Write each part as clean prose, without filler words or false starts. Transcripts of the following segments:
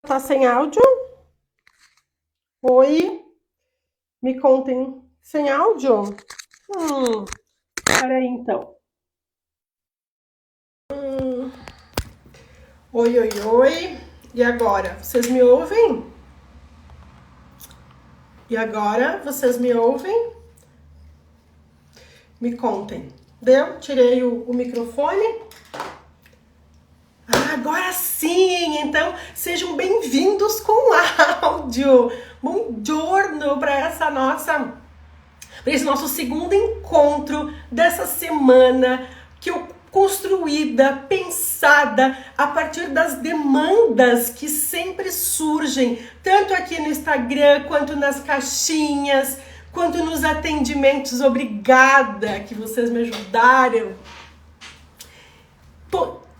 Tá sem áudio? Oi? Me contem. Sem áudio? Peraí então. Oi, oi, oi. E agora? Vocês me ouvem? E agora? Vocês me ouvem? Me contem. Deu? Tirei o microfone. Agora sim! Então, sejam bem-vindos com áudio. Buongiorno para esse nosso segundo encontro dessa semana que eu construída, pensada a partir das demandas que sempre surgem, tanto aqui no Instagram, quanto nas caixinhas, quanto nos atendimentos. Obrigada que vocês me ajudaram.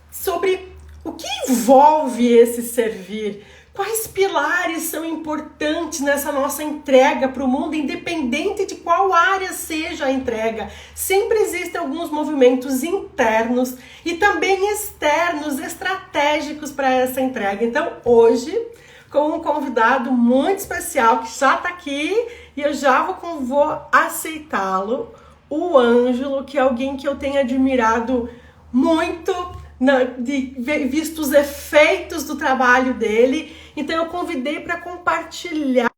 Sobre o que envolve esse servir. Quais pilares são importantes nessa nossa entrega para o mundo, independente de qual área seja a entrega? Sempre existem alguns movimentos internos e também externos, estratégicos para essa entrega. Então, hoje, com um convidado muito especial que já está aqui e eu já vou aceitá-lo, o Ângelo, que é alguém que eu tenho admirado muito, visto os efeitos do trabalho dele. Então eu convidei para compartilhar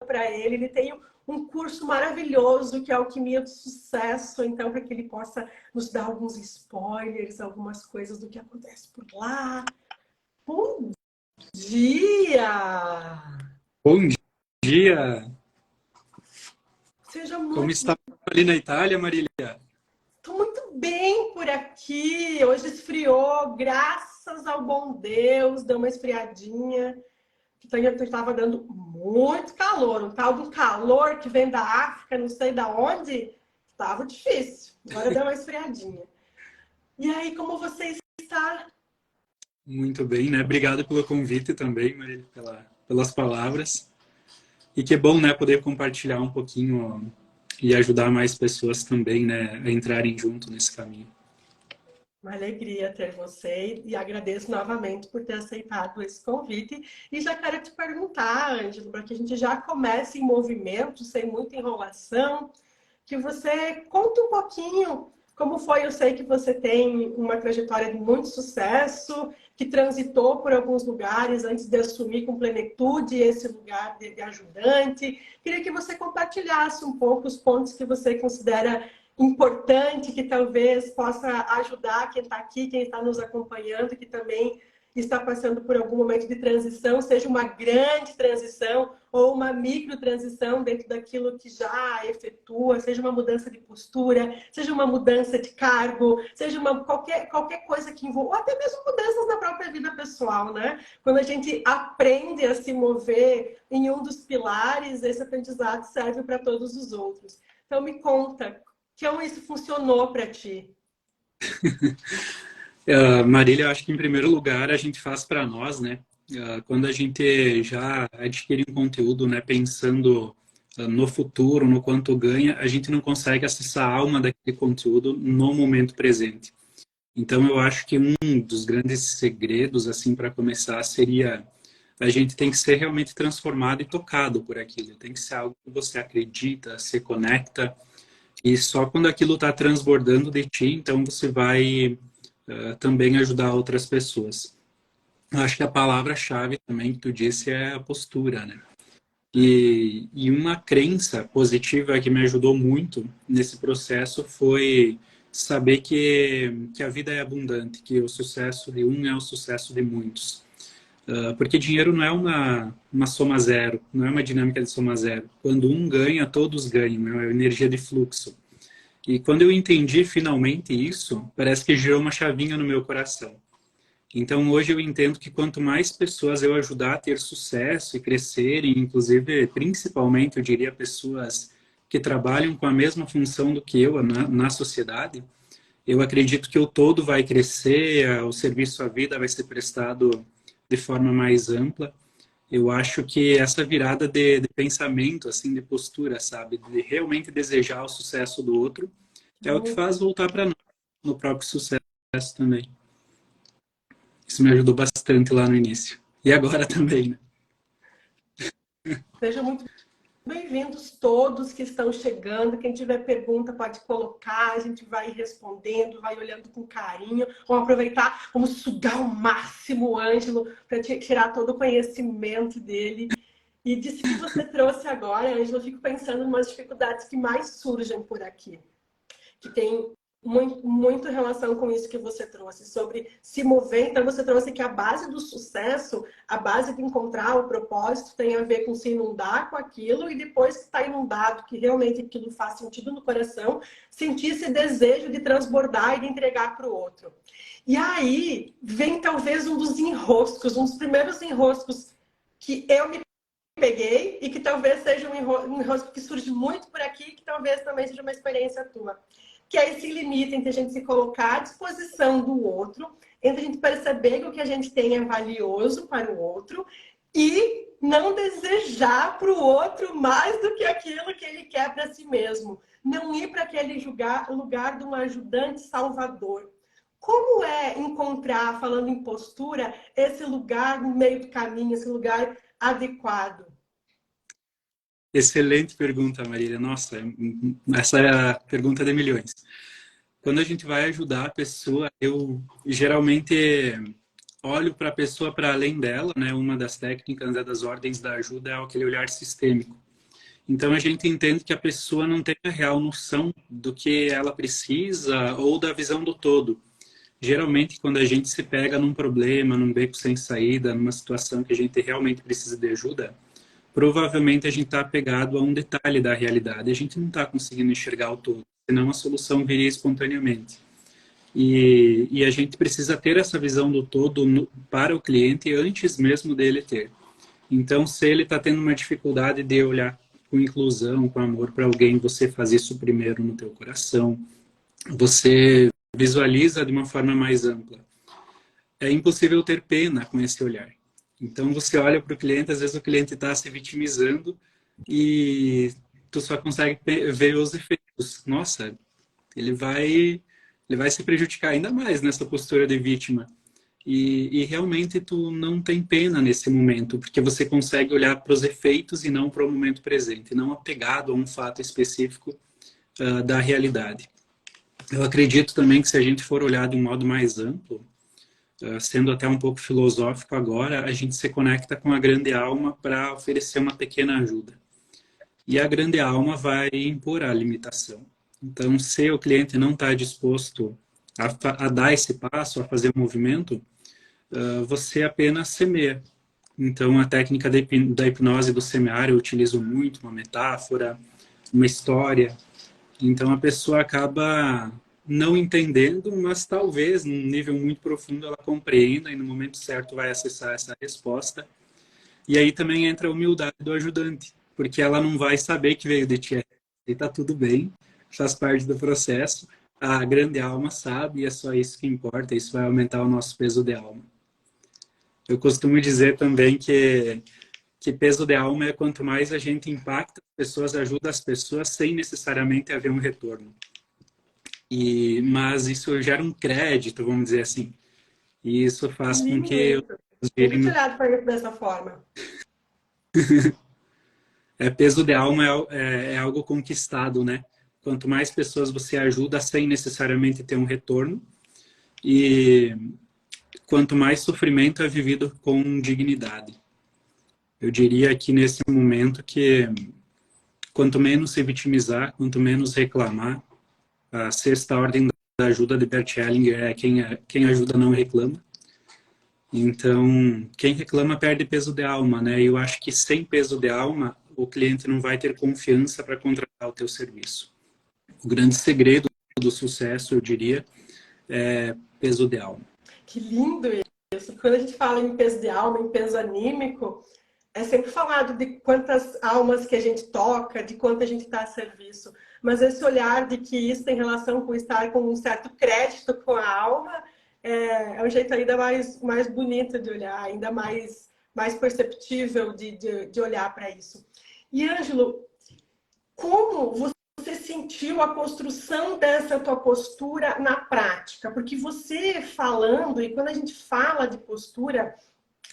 para ele. Ele tem um curso maravilhoso que é Alquimia do Sucesso, então para que ele possa nos dar alguns spoilers, algumas coisas do que acontece por lá. Bom dia! Bom dia! Seja Como muito... está ali na Itália, Marília? Estou muito bem por aqui. Hoje esfriou, graças ao bom Deus, deu uma esfriadinha. Estava dando muito calor, um tal do calor que vem da África, não sei da onde, estava difícil. Agora deu uma esfriadinha. E aí, como você está? Muito bem, né? Obrigado pelo convite também, Marília, pelas palavras. E que bom, né, poder compartilhar um pouquinho e ajudar mais pessoas também, né, a entrarem junto nesse caminho. Uma alegria ter você e agradeço novamente por ter aceitado esse convite. E já quero te perguntar, Ângelo, para que a gente já comece em movimento, sem muita enrolação, que você conte um pouquinho como foi. Eu sei que você tem uma trajetória de muito sucesso, que transitou por alguns lugares antes de assumir com plenitude esse lugar de ajudante. Queria que você compartilhasse um pouco os pontos que você considera importante, que talvez possa ajudar quem está aqui, quem está nos acompanhando, que também está passando por algum momento de transição, seja uma grande transição ou uma micro transição dentro daquilo que já efetua, seja uma mudança de postura, seja uma mudança de cargo, seja qualquer coisa que envolva, ou até mesmo mudanças na própria vida pessoal, né? Quando a gente aprende a se mover em um dos pilares, esse aprendizado serve para todos os outros. Então me conta, como isso funcionou para ti? Marília, eu acho que em primeiro lugar a gente faz para nós, né? Quando a gente já adquire um conteúdo, né, pensando no futuro, no quanto ganha, a gente não consegue acessar a alma daquele conteúdo no momento presente. Então, eu acho que um dos grandes segredos, assim, para começar, seria a gente tem que ser realmente transformado e tocado por aquilo. Tem que ser algo que você acredita, se conecta, e só quando aquilo está transbordando de ti, então você vai também ajudar outras pessoas. Eu acho que a palavra-chave também que tu disse é a postura, né? E uma crença positiva que me ajudou muito nesse processo foi saber que a vida é abundante, que o sucesso de um é o sucesso de muitos. Porque dinheiro não é uma soma zero, não é uma dinâmica de soma zero. Quando um ganha, todos ganham, é uma energia de fluxo. E quando eu entendi finalmente isso, parece que girou uma chavinha no meu coração. Então hoje eu entendo que quanto mais pessoas eu ajudar a ter sucesso e crescerem, inclusive, principalmente, eu diria, pessoas que trabalham com a mesma função do que eu na sociedade, eu acredito que o todo vai crescer, o serviço à vida vai ser prestado de forma mais ampla. Eu acho que essa virada de pensamento, assim, de postura, sabe? De realmente desejar o sucesso do outro, é o que faz voltar para nós, no próprio sucesso também. Isso me ajudou bastante lá no início. E agora também, né? Seja muito bem-vindos todos que estão chegando. Quem tiver pergunta pode colocar, a gente vai respondendo, vai olhando com carinho. Vamos aproveitar, vamos sugar ao máximo o Ângelo para tirar todo o conhecimento dele. E disso que você trouxe agora, Ângelo, eu fico pensando em umas dificuldades que mais surgem por aqui, que tem muito relação com isso que você trouxe, sobre se mover. Então, você trouxe que a base do sucesso, a base de encontrar o propósito, tem a ver com se inundar com aquilo e depois que está inundado, que realmente aquilo faz sentido no coração, sentir esse desejo de transbordar e de entregar para o outro. E aí vem talvez um dos enroscos, um dos primeiros enroscos que eu me peguei e que talvez seja um enrosco que surge muito por aqui, que talvez também seja uma experiência tua. Que é esse limite entre a gente se colocar à disposição do outro, entre a gente perceber que o que a gente tem é valioso para o outro e não desejar para o outro mais do que aquilo que ele quer para si mesmo. Não ir para aquele lugar de um ajudante salvador. Como é encontrar, falando em postura, esse lugar no meio do caminho, esse lugar adequado? Excelente pergunta, Marília. Nossa, essa é a pergunta de milhões. Quando a gente vai ajudar a pessoa, eu geralmente olho para a pessoa para além dela, né? Uma das técnicas das ordens da ajuda é aquele olhar sistêmico. Então a gente entende que a pessoa não tem a real noção do que ela precisa ou da visão do todo. Geralmente, quando a gente se pega num problema, num beco sem saída, numa situação que a gente realmente precisa de ajuda, provavelmente a gente está apegado a um detalhe da realidade. A gente não está conseguindo enxergar o todo, senão a solução viria espontaneamente. E a gente precisa ter essa visão do todo para o cliente antes mesmo dele ter. Então, se ele está tendo uma dificuldade de olhar com inclusão, com amor para alguém, você faz isso primeiro no teu coração. Você visualiza de uma forma mais ampla. É impossível ter pena com esse olhar. Então, você olha para o cliente, às vezes o cliente está se vitimizando e tu só consegue ver os efeitos. Nossa, ele vai se prejudicar ainda mais nessa postura de vítima. E realmente tu não tem pena nesse momento, porque você consegue olhar para os efeitos e não para o momento presente, não apegado a um fato específico da realidade. Eu acredito também que se a gente for olhar de um modo mais amplo, sendo até um pouco filosófico agora, a gente se conecta com a grande alma para oferecer uma pequena ajuda. E a grande alma vai impor a limitação. Então, se o cliente não está disposto a dar esse passo, a fazer o movimento, você apenas semeia. Então, a técnica da hipnose do semear, eu utilizo muito uma metáfora, uma história. Então, a pessoa acaba não entendendo, mas talvez, num nível muito profundo, ela compreenda e no momento certo vai acessar essa resposta. E aí também entra a humildade do ajudante, porque ela não vai saber que veio de ti. E tá tudo bem, faz parte do processo. A grande alma sabe e é só isso que importa. Isso vai aumentar o nosso peso de alma. Eu costumo dizer também que peso de alma é quanto mais a gente impacta as pessoas, ajuda as pessoas sem necessariamente haver um retorno. Mas isso gera um crédito, vamos dizer assim. E isso faz com Lindo que isso. Nunca tinha olhado para isso dessa forma. Peso de alma é algo conquistado, né? Quanto mais pessoas você ajuda sem necessariamente ter um retorno, e quanto mais sofrimento é vivido com dignidade. Eu diria aqui nesse momento que quanto menos se vitimizar, quanto menos reclamar, a sexta ordem da ajuda de Bert Hellinger é quem ajuda não reclama. Então, quem reclama perde peso de alma, né? E eu acho que sem peso de alma, o cliente não vai ter confiança para contratar o teu serviço. O grande segredo do sucesso, eu diria, é peso de alma. Que lindo isso. Quando a gente fala em peso de alma, em peso anímico, é sempre falado de quantas almas que a gente toca, de quanto a gente está a serviço. Mas esse olhar de que isso tem relação com estar com um certo crédito com a alma é um jeito ainda mais bonito de olhar, ainda mais perceptível de olhar para isso. E, Ângelo, como você sentiu sentiu a construção dessa tua postura na prática? Porque você falando, e quando a gente fala de postura,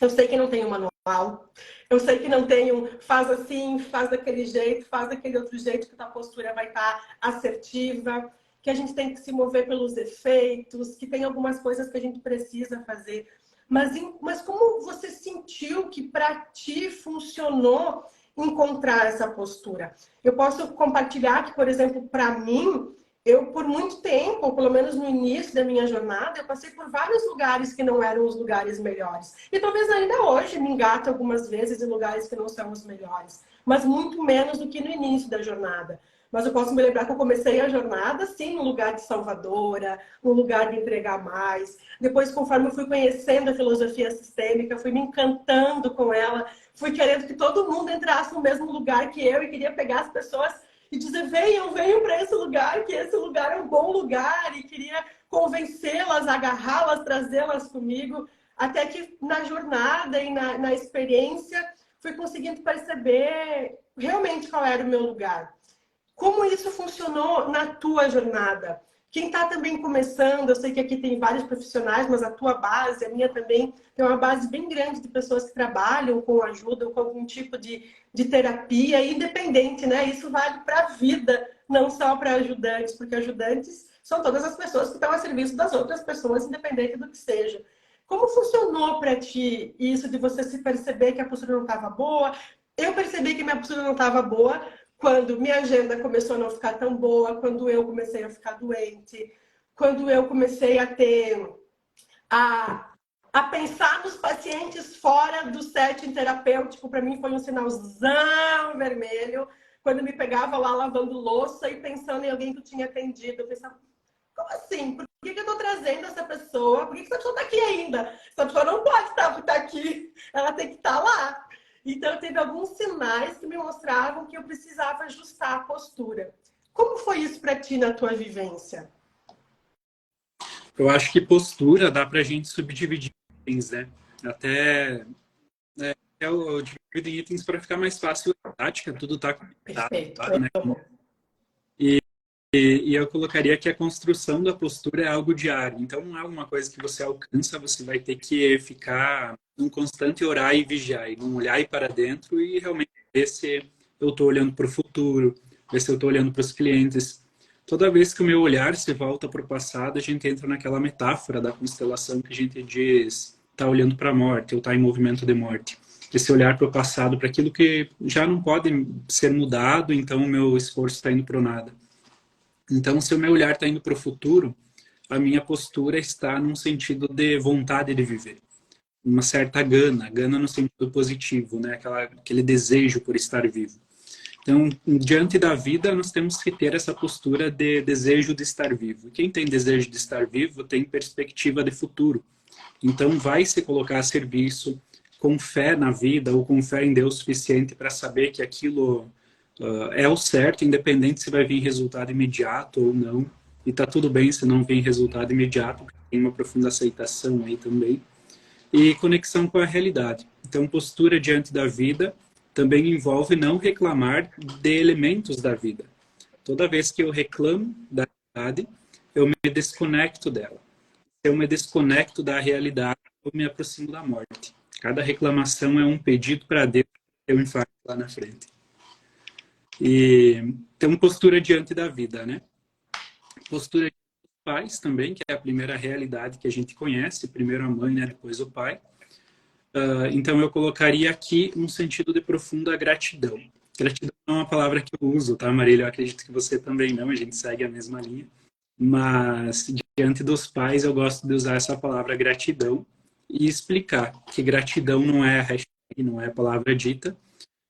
eu sei que não tem um manual, eu sei que não tem um faz assim, faz daquele jeito, faz daquele outro jeito que a tua postura vai estar assertiva, que a gente tem que se mover pelos efeitos, que tem algumas coisas que a gente precisa fazer. Mas como você sentiu que para ti funcionou encontrar essa postura? Eu posso compartilhar que, por exemplo, para mim, eu por muito tempo, ou pelo menos no início da minha jornada, eu passei por vários lugares que não eram os lugares melhores. E talvez ainda hoje me engate algumas vezes em lugares que não são os melhores, mas muito menos do que no início da jornada. Mas eu posso me lembrar que eu comecei a jornada, sim, no lugar de salvadora, no lugar de entregar mais. Depois, conforme eu fui conhecendo a filosofia sistêmica, fui me encantando com ela, fui querendo que todo mundo entrasse no mesmo lugar que eu e queria pegar as pessoas e dizer, venham para esse lugar, que esse lugar é um bom lugar, e queria convencê-las, agarrá-las, trazê-las comigo, até que na jornada e na experiência fui conseguindo perceber realmente qual era o meu lugar. Como isso funcionou na tua jornada? Quem está também começando, eu sei que aqui tem vários profissionais, mas a tua base, a minha também, tem uma base bem grande de pessoas que trabalham com ajuda ou com algum tipo de terapia, independente, né? Isso vale para a vida, não só para ajudantes, porque ajudantes são todas as pessoas que estão a serviço das outras pessoas, independente do que seja. Como funcionou para ti isso de você se perceber que a postura não estava boa? Eu percebi que minha postura não estava boa quando minha agenda começou a não ficar tão boa, quando eu comecei a ficar doente, quando eu comecei a ter a pensar nos pacientes fora do setting terapêutico, para mim foi um sinalzão vermelho. Quando me pegava lá lavando louça e pensando em alguém que eu tinha atendido, eu pensava, como assim? Por que eu estou trazendo essa pessoa? Por que essa pessoa está aqui ainda? Essa pessoa não pode estar aqui, ela tem que estar lá. Então, teve alguns sinais que me mostravam que eu precisava ajustar a postura. Como foi isso para ti na tua vivência? Eu acho que postura dá para a gente subdividir em itens, né? Até eu divido em itens para ficar mais fácil a prática, tudo está conectado, Perfeito. claro, né? E eu colocaria que a construção da postura é algo diário. Então, não é uma coisa que você alcança, você vai ter que ficar num constante orar e vigiar, e não olhar para dentro e realmente ver se eu estou olhando para o futuro, ver se eu estou olhando para os clientes. Toda vez que o meu olhar se volta para o passado, a gente entra naquela metáfora da constelação que a gente diz está olhando para a morte ou está em movimento de morte. Esse olhar para o passado, para aquilo que já não pode ser mudado, então o meu esforço está indo para o nada. Então, se o meu olhar está indo para o futuro, a minha postura está num sentido de vontade de viver. Uma certa gana no sentido positivo, né? Aquele desejo por estar vivo. Então, diante da vida, nós temos que ter essa postura de desejo de estar vivo. Quem tem desejo de estar vivo tem perspectiva de futuro. Então, vai se colocar a serviço com fé na vida ou com fé em Deus suficiente para saber que aquilo é o certo, independente se vai vir resultado imediato ou não. E tá tudo bem se não vem resultado imediato, porque tem uma profunda aceitação aí também. E conexão com a realidade. Então, postura diante da vida também envolve não reclamar de elementos da vida. Toda vez que eu reclamo da realidade, eu me desconecto dela. Se eu me desconecto da realidade, eu me aproximo da morte. Cada reclamação é um pedido para Deus que eu infarto lá na frente. E tem uma postura diante da vida, né? Postura diante dos pais também, que é a primeira realidade que a gente conhece, primeiro a mãe, né, depois o pai. Então eu colocaria aqui um sentido de profunda gratidão. Gratidão não é uma palavra que eu uso, tá, Marília? Eu acredito que você também não, a gente segue a mesma linha. Mas diante dos pais eu gosto de usar essa palavra gratidão e explicar que gratidão não é a hashtag, não é a palavra dita,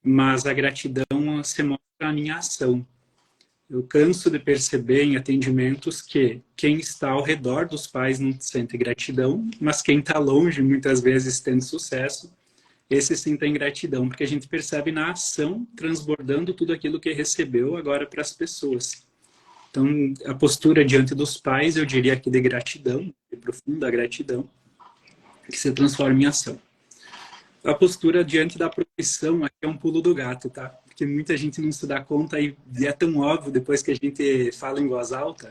mas a gratidão se mostra a minha ação. Eu canso de perceber em atendimentos que quem está ao redor dos pais não sente gratidão, mas quem está longe, muitas vezes tendo sucesso, esse sim tem gratidão, porque a gente percebe na ação transbordando tudo aquilo que recebeu agora para as pessoas. Então, a postura diante dos pais, eu diria que de gratidão, de profunda gratidão, que se transforma em ação. A postura diante da profissão aqui é um pulo do gato, tá? porque muita gente não se dá conta e é tão óbvio depois que a gente fala em voz alta,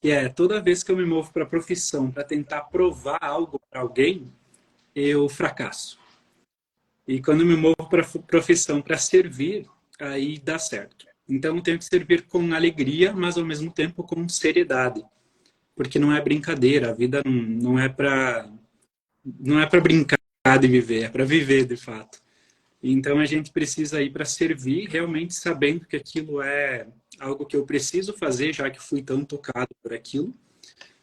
que é toda vez que eu me movo para a profissão para tentar provar algo para alguém, eu fracasso. E quando eu me movo para a profissão para servir, aí dá certo. Então eu tenho que servir com alegria, mas ao mesmo tempo com seriedade, porque não é brincadeira, a vida não é para brincar de viver, é para viver de fato. Então a gente precisa ir para servir, realmente sabendo que aquilo é algo que eu preciso fazer, já que fui tão tocado por aquilo,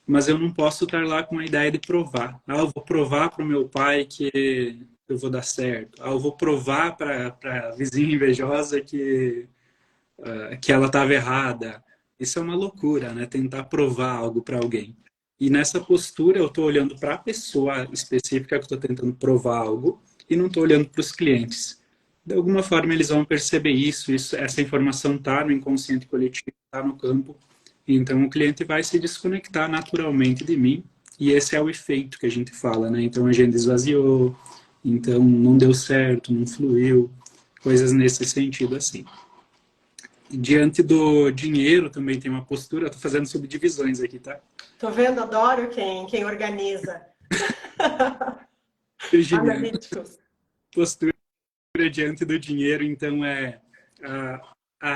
mas eu não posso estar lá com a ideia de provar. Ah, eu vou provar para o meu pai que eu vou dar certo. Ah, eu vou provar para a vizinha invejosa que ela estava errada. Isso é uma loucura, né? Tentar provar algo para alguém. E nessa postura eu estou olhando para a pessoa específica que estou tentando provar algo e não estou olhando para os clientes. De alguma forma eles vão perceber isso, essa informação está no inconsciente coletivo, está no campo. Então o cliente vai se desconectar naturalmente de mim e esse é o efeito que a gente fala, né? Então a gente esvaziou, então não deu certo, não fluiu, coisas nesse sentido assim. Diante do dinheiro também tem uma postura, estou fazendo subdivisões aqui, tá? Tô vendo, adoro quem organiza. Virginia, Analíticos. postura diante do dinheiro, então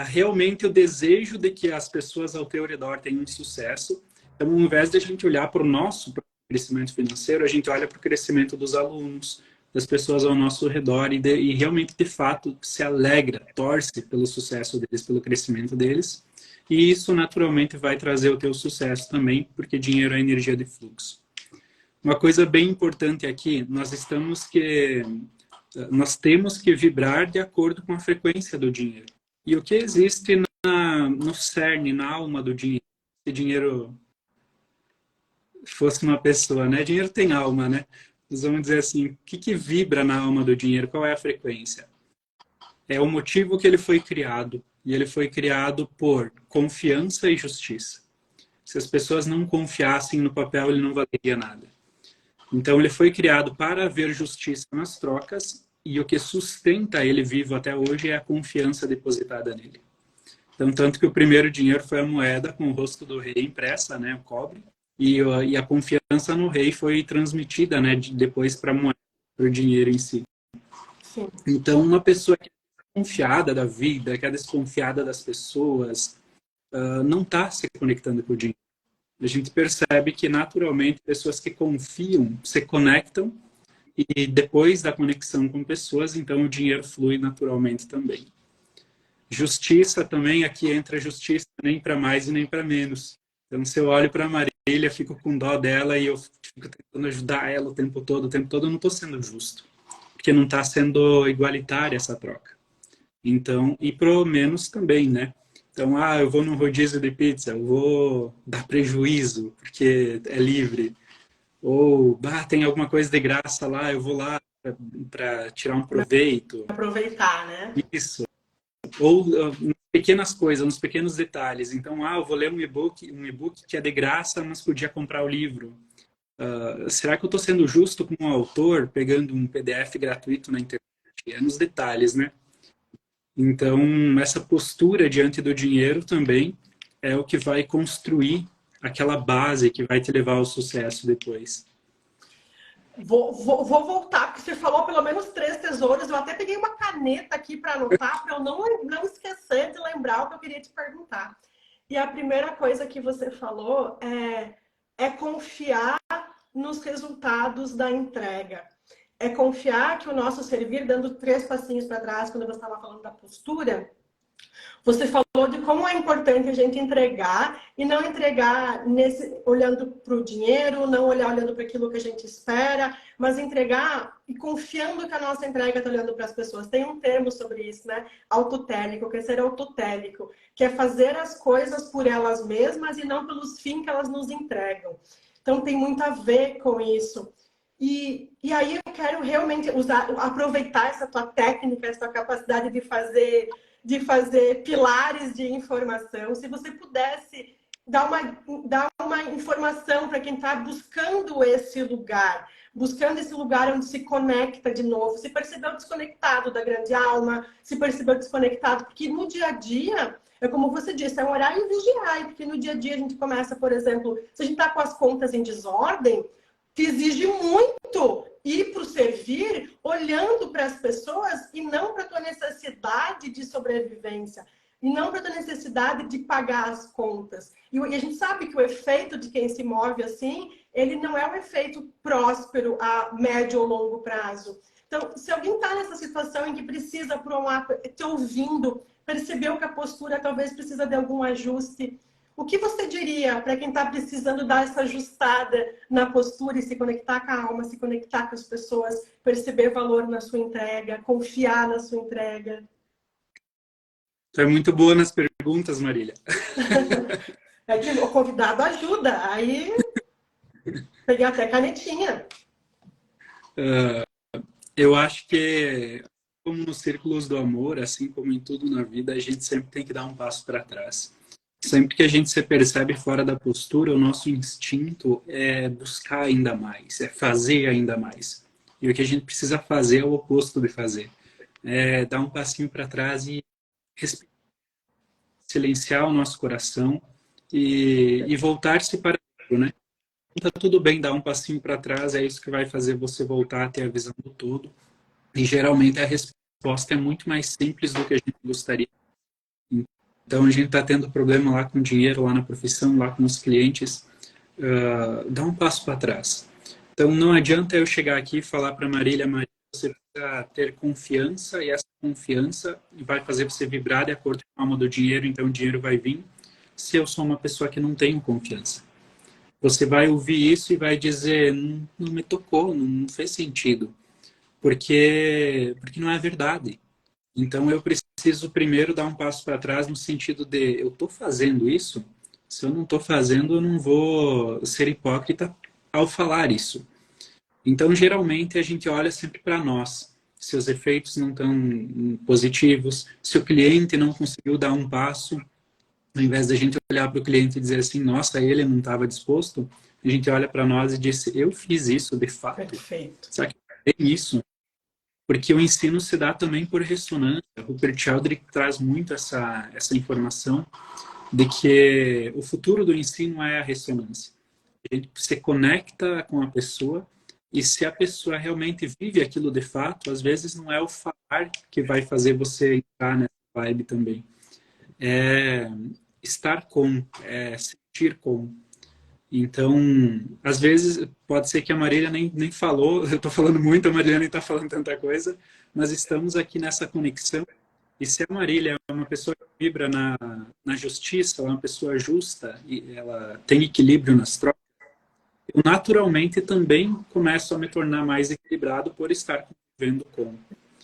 realmente o desejo de que as pessoas ao teu redor tenham sucesso. Então, ao invés de a gente olhar para o nosso crescimento financeiro, a gente olha para o crescimento dos alunos, das pessoas ao nosso redor e realmente, de fato, se alegra, torce pelo sucesso deles, pelo crescimento deles. E isso, naturalmente, vai trazer o teu sucesso também, porque dinheiro é energia de fluxo. Uma coisa bem importante aqui, nós temos que vibrar de acordo com a frequência do dinheiro. E o que existe no cerne, na alma do dinheiro? Se dinheiro fosse uma pessoa, né? Dinheiro tem alma, né? Nós vamos dizer assim, o que vibra na alma do dinheiro? Qual é a frequência? É o motivo que ele foi criado. E ele foi criado por confiança e justiça. Se as pessoas não confiassem no papel, ele não valeria nada. Então, ele foi criado para haver justiça nas trocas e o que sustenta ele vivo até hoje é a confiança depositada nele. Então, tanto que o primeiro dinheiro foi a moeda com o rosto do rei impressa, né, o cobre, e a confiança no rei foi transmitida, né, depois para a moeda, para o dinheiro em si. Sim. Então, uma pessoa que é desconfiada da vida, que é desconfiada das pessoas, não está se conectando com o dinheiro. A gente percebe que, naturalmente, pessoas que confiam se conectam e depois da conexão com pessoas, então o dinheiro flui naturalmente também. Justiça também, aqui entra justiça nem para mais e nem para menos. Então, se eu olho para a Marília, fico com dó dela e eu fico tentando ajudar ela o tempo todo eu não estou sendo justo. Porque não está sendo igualitária essa troca. Então, e pro menos também, né? Então, eu vou num rodízio de pizza, eu vou dar prejuízo, porque é livre. Ou, tem alguma coisa de graça lá, eu vou lá para tirar um proveito. Aproveitar, né? Isso. Ou nas pequenas coisas, nos pequenos detalhes. Então, eu vou ler um e-book que é de graça, mas podia comprar o livro. Será que eu estou sendo justo com o autor, pegando um PDF gratuito na internet? É nos detalhes, né? Então, essa postura diante do dinheiro também é o que vai construir aquela base que vai te levar ao sucesso depois. Vou voltar, porque você falou pelo menos 3 tesouros. Eu até peguei uma caneta aqui para anotar, para eu não esquecer de lembrar o que eu queria te perguntar. E a primeira coisa que você falou é confiar nos resultados da entrega. É confiar que o nosso servir, dando 3 passinhos para trás, quando você estava falando da postura, você falou de como é importante a gente entregar e não entregar olhando para o dinheiro, não olhando para aquilo que a gente espera, mas entregar e confiando que a nossa entrega está olhando para as pessoas. Tem um termo sobre isso, né? Autotélico, que é ser autotélico, que é fazer as coisas por elas mesmas e não pelos fins que elas nos entregam. Então tem muito a ver com isso. E aí eu quero realmente aproveitar essa tua técnica, essa tua capacidade de fazer pilares de informação. Se você pudesse dar uma informação para quem está buscando esse lugar, buscando esse lugar onde se conecta de novo, se percebeu desconectado da grande alma, se percebeu desconectado, porque no dia a dia, é como você disse, é um horário e vigiar, porque no dia a dia a gente começa, por exemplo, se a gente está com as contas em desordem, te exige muito ir para o servir olhando para as pessoas e não para a tua necessidade de sobrevivência, e não para a tua necessidade de pagar as contas. E a gente sabe que o efeito de quem se move assim, ele não é um efeito próspero a médio ou longo prazo. Então, se alguém está nessa situação em que precisa, por um lado, te ouvindo, percebeu que a postura talvez precisa de algum ajuste, o que você diria para quem está precisando dar essa ajustada na postura e se conectar com a alma, se conectar com as pessoas, perceber valor na sua entrega, confiar na sua entrega? Tu é muito boa nas perguntas, Marília. É que o convidado ajuda. Aí peguei até canetinha. Eu acho que, como nos círculos do amor, assim como em tudo na vida, a gente sempre tem que dar um passo para trás. Sempre que a gente se percebe fora da postura, o nosso instinto é buscar ainda mais, é fazer ainda mais. E o que a gente precisa fazer é o oposto de fazer. É dar um passinho para trás e respirar, silenciar o nosso coração e voltar-se para dentro, né? Tá tudo bem dar um passinho para trás, é isso que vai fazer você voltar a ter a visão do todo. E geralmente a resposta é muito mais simples do que a gente gostaria. Então a gente está tendo problema lá com dinheiro, lá na profissão, lá com os clientes. Dá um passo para trás. Então não adianta eu chegar aqui e falar para Marília, você precisa ter confiança, e essa confiança vai fazer você vibrar de acordo com a alma do dinheiro, então o dinheiro vai vir. Se eu sou uma pessoa que não tenho confiança, você vai ouvir isso e vai dizer, não me tocou, não fez sentido, porque não é verdade. Então eu preciso primeiro dar um passo para trás no sentido de, eu estou fazendo isso? Se eu não estou fazendo, eu não vou ser hipócrita ao falar isso. Então, geralmente, a gente olha sempre para nós. Se os efeitos não estão positivos, se o cliente não conseguiu dar um passo, ao invés da gente olhar para o cliente e dizer assim, nossa, ele não estava disposto, a gente olha para nós e diz, eu fiz isso de fato. Perfeito. Será que é isso? Porque o ensino se dá também por ressonância. O Rupert Sheldrake traz muito essa informação de que o futuro do ensino é a ressonância. A gente se conecta com a pessoa e se a pessoa realmente vive aquilo de fato, às vezes não é o falar que vai fazer você entrar nessa vibe também. É estar com, é sentir com. Então, às vezes, pode ser que a Marília nem falou, eu estou falando muito, a Marília nem está falando tanta coisa, mas estamos aqui nessa conexão. E se a Marília é uma pessoa que vibra na justiça, ela é uma pessoa justa e ela tem equilíbrio nas trocas, eu naturalmente também começo a me tornar mais equilibrado por estar convivendo com.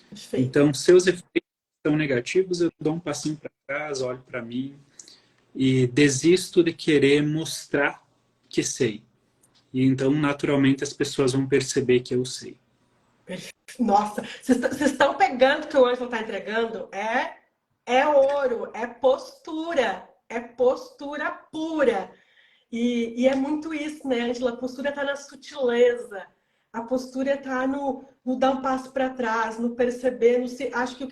Perfeito. Então, seus efeitos são negativos, eu dou um passinho para trás, olho para mim e desisto de querer mostrar que sei. E então, naturalmente, as pessoas vão perceber que eu sei. Nossa, vocês estão pegando o que o Ângelo está entregando? É ouro, é postura pura. E é muito isso, né, Ângela? A postura está na sutileza. A postura está no dar um passo para trás, no perceber, acho que o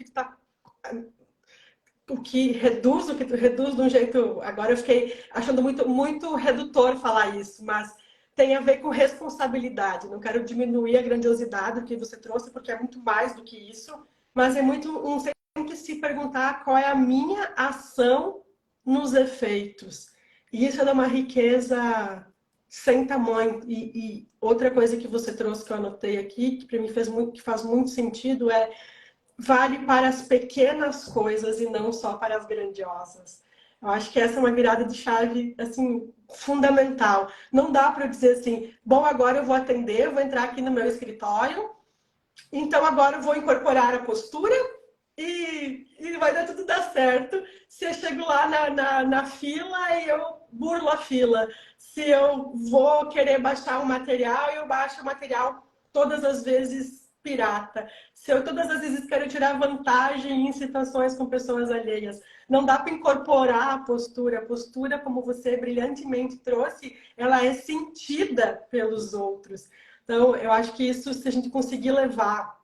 que reduz de um jeito. Agora eu fiquei achando muito redutor falar isso, mas tem a ver com responsabilidade. Não quero diminuir a grandiosidade que você trouxe, porque é muito mais do que isso, mas é muito sempre se perguntar qual é a minha ação nos efeitos. E isso é uma riqueza sem tamanho. E outra coisa que você trouxe que eu anotei aqui, que para mim faz muito sentido, vale para as pequenas coisas e não só para as grandiosas. Eu acho que essa é uma virada de chave, assim, fundamental. Não dá para eu dizer assim, bom, agora eu vou atender, eu vou entrar aqui no meu escritório, então agora eu vou incorporar a postura e vai tudo dar certo. Se eu chego lá na fila e eu burlo a fila. Se eu vou querer baixar um material, eu baixo o material todas as vezes pirata. Se eu todas as vezes quero tirar vantagem em situações com pessoas alheias. Não dá para incorporar a postura. A postura, como você brilhantemente trouxe, ela é sentida pelos outros. Então, eu acho que isso, se a gente conseguir levar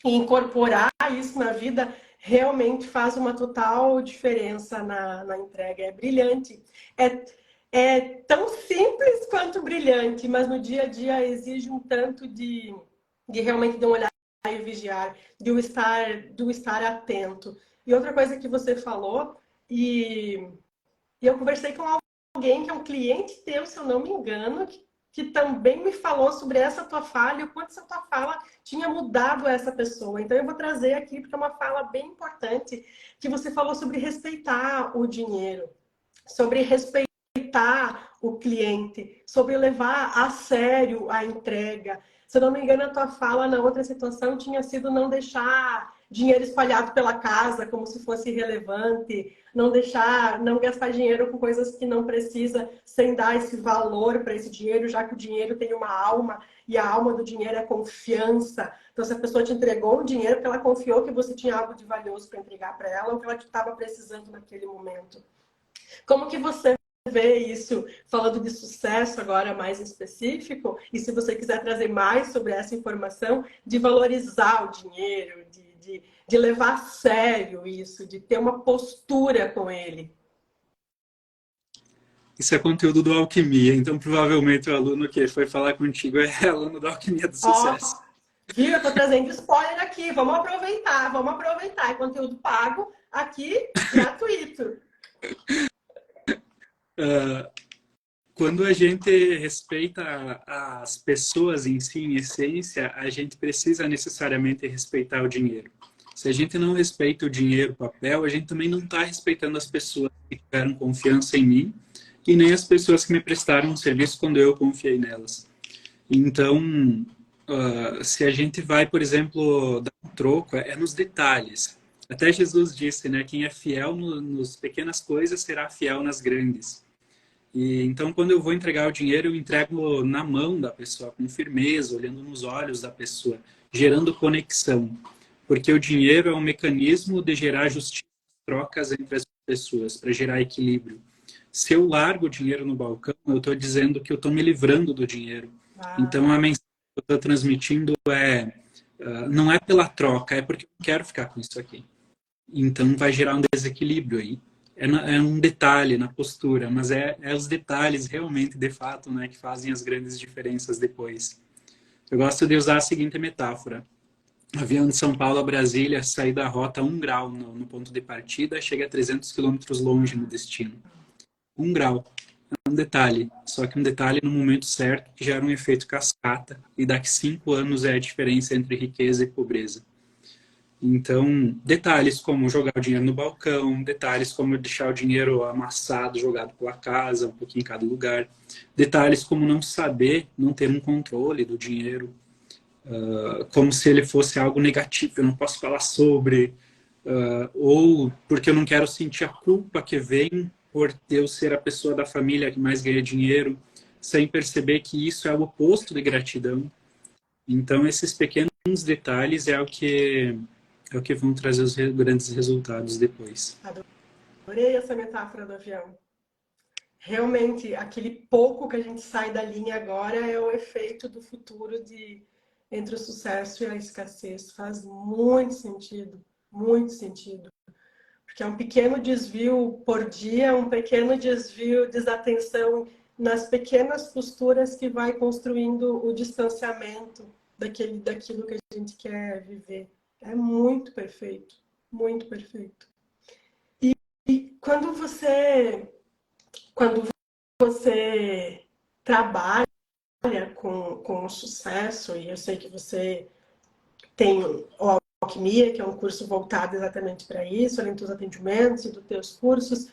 e incorporar isso na vida, realmente faz uma total diferença na entrega. É brilhante. É tão simples quanto brilhante, mas no dia a dia exige um tanto de realmente de um olhar e vigiar, de o estar atento. E outra coisa que você falou, e eu conversei com alguém que é um cliente teu, se eu não me engano, que também me falou sobre essa tua fala e o quanto essa tua fala tinha mudado essa pessoa. Então eu vou trazer aqui, porque é uma fala bem importante, que você falou sobre respeitar o dinheiro, sobre respeitar o cliente, sobre levar a sério a entrega. Se eu não me engano, a tua fala na outra situação tinha sido não deixar dinheiro espalhado pela casa como se fosse irrelevante, não gastar dinheiro com coisas que não precisa, sem dar esse valor para esse dinheiro, já que o dinheiro tem uma alma e a alma do dinheiro é confiança. Então, se a pessoa te entregou o dinheiro porque ela confiou que você tinha algo de valioso para entregar para ela ou que ela estava precisando naquele momento. Como que você vê isso, falando de sucesso agora mais em específico, e se você quiser trazer mais sobre essa informação, de valorizar o dinheiro, de levar a sério isso, de ter uma postura com ele? Isso é conteúdo do Alquimia, então provavelmente o aluno que foi falar contigo é aluno da Alquimia do Ó, Sucesso. viu? Eu tô trazendo spoiler aqui, vamos aproveitar, vamos aproveitar. É conteúdo pago, aqui, gratuito. Quando a gente respeita as pessoas em si, em essência, a gente precisa necessariamente respeitar o dinheiro. Se a gente não respeita o dinheiro, o papel, a gente também não está respeitando as pessoas que tiveram confiança em mim e nem as pessoas que me prestaram um serviço quando eu confiei nelas. Então, se a gente vai, por exemplo, dar um troco, é nos detalhes. Até Jesus disse, né? Quem é fiel nos pequenas coisas será fiel nas grandes. E então, quando eu vou entregar o dinheiro, eu entrego na mão da pessoa, com firmeza, olhando nos olhos da pessoa, gerando conexão. Porque o dinheiro é um mecanismo de gerar justiça, trocas entre as pessoas, para gerar equilíbrio. Se eu largo o dinheiro no balcão, eu estou dizendo que eu estou me livrando do dinheiro. Então, a mensagem que eu estou transmitindo não é pela troca, é porque eu não quero ficar com isso aqui. Então, vai gerar um desequilíbrio aí. É um detalhe na postura, mas é os detalhes realmente, de fato, né, que fazem as grandes diferenças depois. Eu gosto de usar a seguinte metáfora. Avião de São Paulo a Brasília, sair da rota 1 grau no ponto de partida, chega a 300 quilômetros longe no destino. 1 grau. É um detalhe, só que um detalhe no momento certo que gera um efeito cascata e daqui 5 anos é a diferença entre riqueza e pobreza. Então, detalhes como jogar o dinheiro no balcão, detalhes como deixar o dinheiro amassado, jogado pela casa, um pouquinho em cada lugar, detalhes como não saber, não ter um controle do dinheiro, como se ele fosse algo negativo, eu não posso falar sobre, ou porque eu não quero sentir a culpa que vem por eu ser a pessoa da família que mais ganha dinheiro, sem perceber que isso é o oposto de gratidão. Então, esses pequenos detalhes é o que vão trazer os grandes resultados depois. Adorei essa metáfora do avião. Realmente, aquele pouco que a gente sai da linha agora é o efeito do futuro entre o sucesso e a escassez. Faz muito sentido, muito sentido. Porque é um pequeno desvio por dia, um pequeno desvio, desatenção nas pequenas posturas que vai construindo o distanciamento daquilo que a gente quer viver. É muito perfeito, muito perfeito. E quando você trabalha com o sucesso, e eu sei que você tem o Alquimia, que é um curso voltado exatamente para isso, além dos atendimentos e dos teus cursos,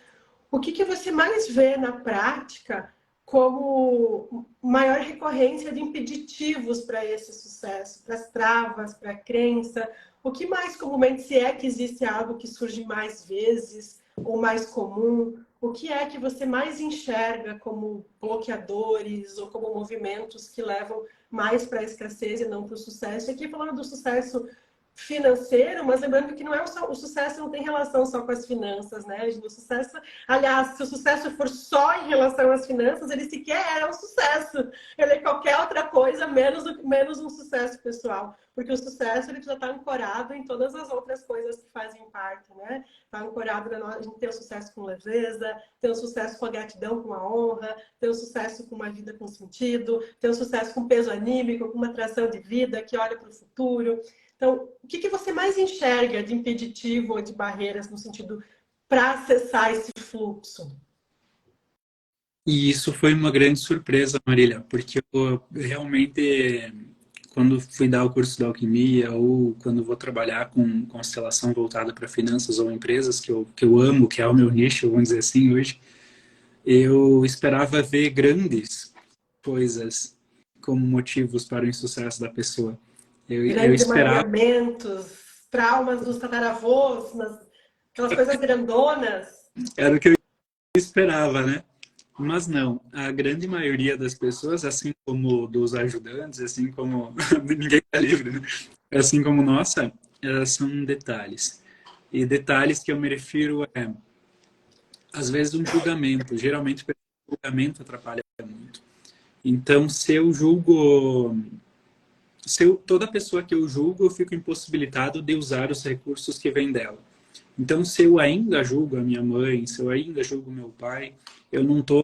o que você mais vê na prática como maior recorrência de impeditivos para esse sucesso, para as travas, para a crença? O que mais comumente, se é que existe algo que surge mais vezes ou mais comum, o que é que você mais enxerga como bloqueadores ou como movimentos que levam mais para a escassez e não para o sucesso? E aqui falando do sucesso financeiro, mas lembrando que não é o sucesso não tem relação só com as finanças, né? O sucesso, aliás, se o sucesso for só em relação às finanças, ele sequer é um sucesso. Ele é qualquer outra coisa, menos um sucesso pessoal. Porque o sucesso ele já está ancorado em todas as outras coisas que fazem parte, né? Está ancorado a gente ter o sucesso com leveza, ter o sucesso com a gratidão, com a honra, ter o sucesso com uma vida com sentido, ter o sucesso com peso anímico, com uma atração de vida que olha para o futuro. Então, o que você mais enxerga de impeditivo ou de barreiras no sentido para acessar esse fluxo? E isso foi uma grande surpresa, Marília, porque eu realmente, quando fui dar o curso da alquimia ou quando vou trabalhar com constelação voltada para finanças ou empresas, que eu amo, que é o meu nicho, vamos dizer assim, hoje, eu esperava ver grandes coisas como motivos para o insucesso da pessoa. Eu Grandes esperava, mapeamentos, traumas dos tataravôs, aquelas coisas grandonas. era o que eu esperava, né? Mas não, a grande maioria das pessoas, assim como dos ajudantes, assim como ninguém está livre, né? Assim como nossa, elas são detalhes. E detalhes que eu me refiro às vezes, um julgamento. Geralmente, o julgamento atrapalha muito. Então, se eu julgo, toda pessoa que eu julgo, eu fico impossibilitado de usar os recursos que vêm dela. Então, se eu ainda julgo a minha mãe, se eu ainda julgo meu pai, eu não estou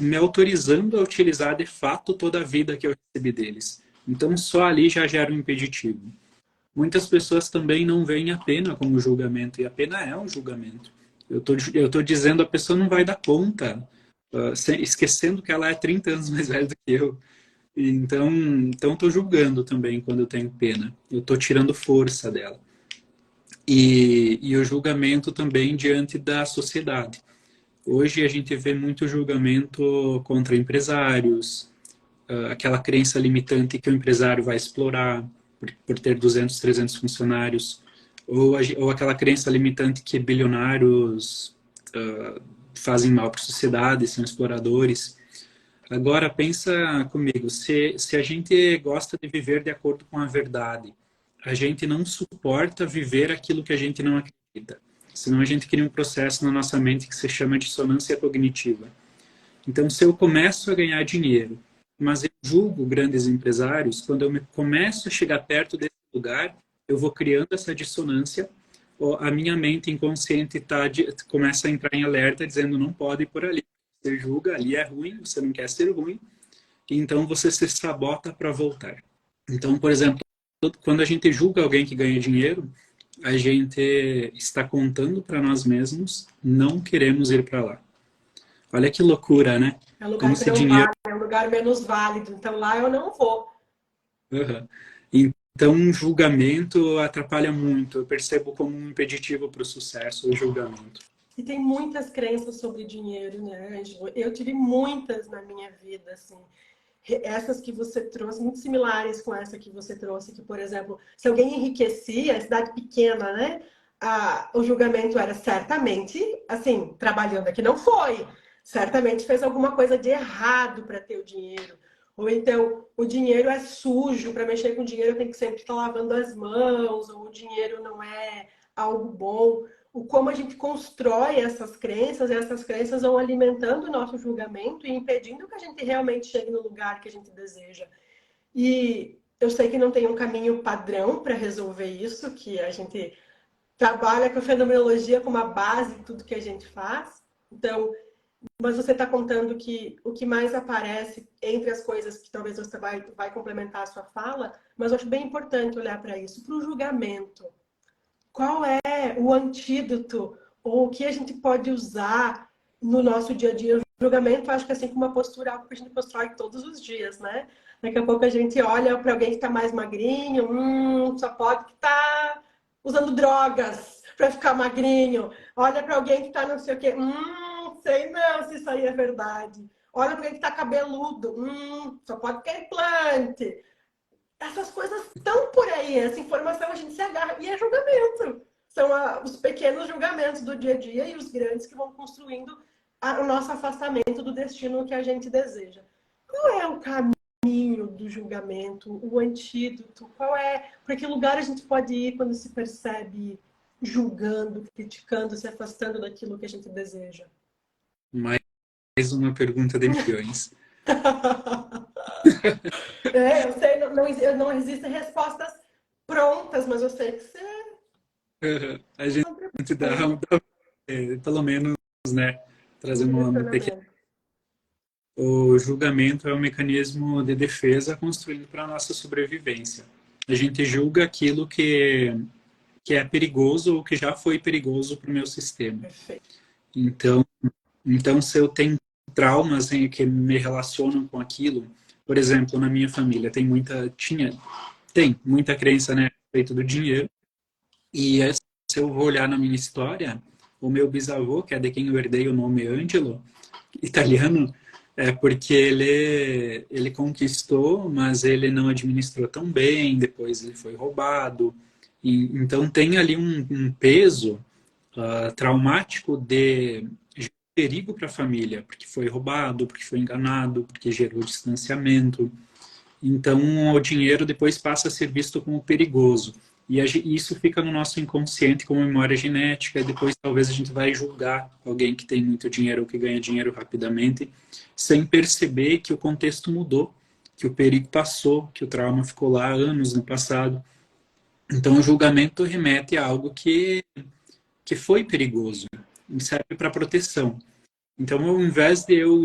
me autorizando a utilizar de fato toda a vida que eu recebi deles. Então, só ali já gera um impeditivo. Muitas pessoas também não veem a pena como julgamento, e a pena é um julgamento. Eu tô dizendo a pessoa não vai dar conta, esquecendo que ela é 30 anos mais velha do que eu. Então estou julgando também quando eu tenho pena. Eu estou tirando força dela. E o julgamento também diante da sociedade. Hoje a gente vê muito julgamento contra empresários, aquela crença limitante que o empresário vai explorar por ter 200, 300 funcionários, ou aquela crença limitante que bilionários fazem mal para a sociedade, são exploradores. Agora, pensa comigo, se a gente gosta de viver de acordo com a verdade, a gente não suporta viver aquilo que a gente não acredita. Senão a gente cria um processo na nossa mente que se chama dissonância cognitiva. Então, se eu começo a ganhar dinheiro, mas eu julgo grandes empresários, quando começo a chegar perto desse lugar, eu vou criando essa dissonância, a minha mente inconsciente começa a entrar em alerta, dizendo não pode ir por ali. Você julga, ali é ruim, você não quer ser ruim, então você se sabota para voltar. Então, por exemplo, quando a gente julga alguém que ganha dinheiro, a gente está contando para nós mesmos, não queremos ir para lá. Olha que loucura, né? É um lugar Como que se não dinheiro... vale, é um lugar menos válido. Então lá eu não vou. Uhum. Então, um julgamento atrapalha muito. Eu percebo como um impeditivo para o sucesso, o julgamento. E tem muitas crenças sobre dinheiro, né, Ângelo? Eu tive muitas na minha vida, assim. Essas que você trouxe, muito similares com essa que você trouxe, que, por exemplo, se alguém enriquecia, cidade pequena, né? O julgamento era certamente, assim, trabalhando aqui não foi. Certamente fez alguma coisa de errado para ter o dinheiro. Ou então, o dinheiro é sujo, para mexer com dinheiro eu tenho que sempre estar lavando as mãos, ou o dinheiro não é algo bom. O como a gente constrói essas crenças, e essas crenças vão alimentando o nosso julgamento e impedindo que a gente realmente chegue no lugar que a gente deseja. E eu sei que não tem um caminho padrão para resolver isso, que a gente trabalha com a fenomenologia como a base de tudo que a gente faz. Então, mas você está contando que o que mais aparece entre as coisas que talvez você vai complementar a sua fala, mas eu acho bem importante olhar para isso, para o julgamento. Qual é o antídoto ou o que a gente pode usar no nosso dia a dia? O julgamento, acho que assim como uma postura, é algo que a gente constrói todos os dias, né? Daqui a pouco a gente olha para alguém que está mais magrinho, só pode estar usando drogas para ficar magrinho. Olha para alguém que está não sei o quê, sei não se isso aí é verdade. Olha para alguém que está cabeludo, só pode ter implante. Essas coisas estão por aí, essa informação a gente se agarra. E é julgamento. São os pequenos julgamentos do dia a dia e os grandes que vão construindo o nosso afastamento do destino que a gente deseja. Qual é o caminho do julgamento, o antídoto? Para que lugar a gente pode ir quando se percebe julgando, criticando, se afastando daquilo que a gente deseja? Mais uma pergunta de milhões. Eu sei, não existem respostas prontas, mas eu sei que você... A gente dá pelo menos, né, trazer uma pequena... O julgamento é um mecanismo de defesa construído para a nossa sobrevivência. A gente julga aquilo que é perigoso ou que já foi perigoso para o meu sistema. Perfeito. Então, se eu tenho traumas que me relacionam com aquilo, por exemplo, na minha família tem muita crença, né, a respeito do dinheiro. E se eu vou olhar na minha história, o meu bisavô, que é de quem eu herdei o nome Ângelo, italiano, é porque ele conquistou, mas ele não administrou tão bem, depois ele foi roubado. Então tem ali um peso traumático de perigo para a família, porque foi roubado, porque foi enganado, porque gerou distanciamento. Então o dinheiro depois passa a ser visto como perigoso. E isso fica no nosso inconsciente como memória genética, e depois talvez a gente vai julgar alguém que tem muito dinheiro ou que ganha dinheiro rapidamente, sem perceber que o contexto mudou, que o perigo passou, que o trauma ficou lá há anos no passado. Então o julgamento remete a algo que foi perigoso, e serve para proteção. Então, ao invés de eu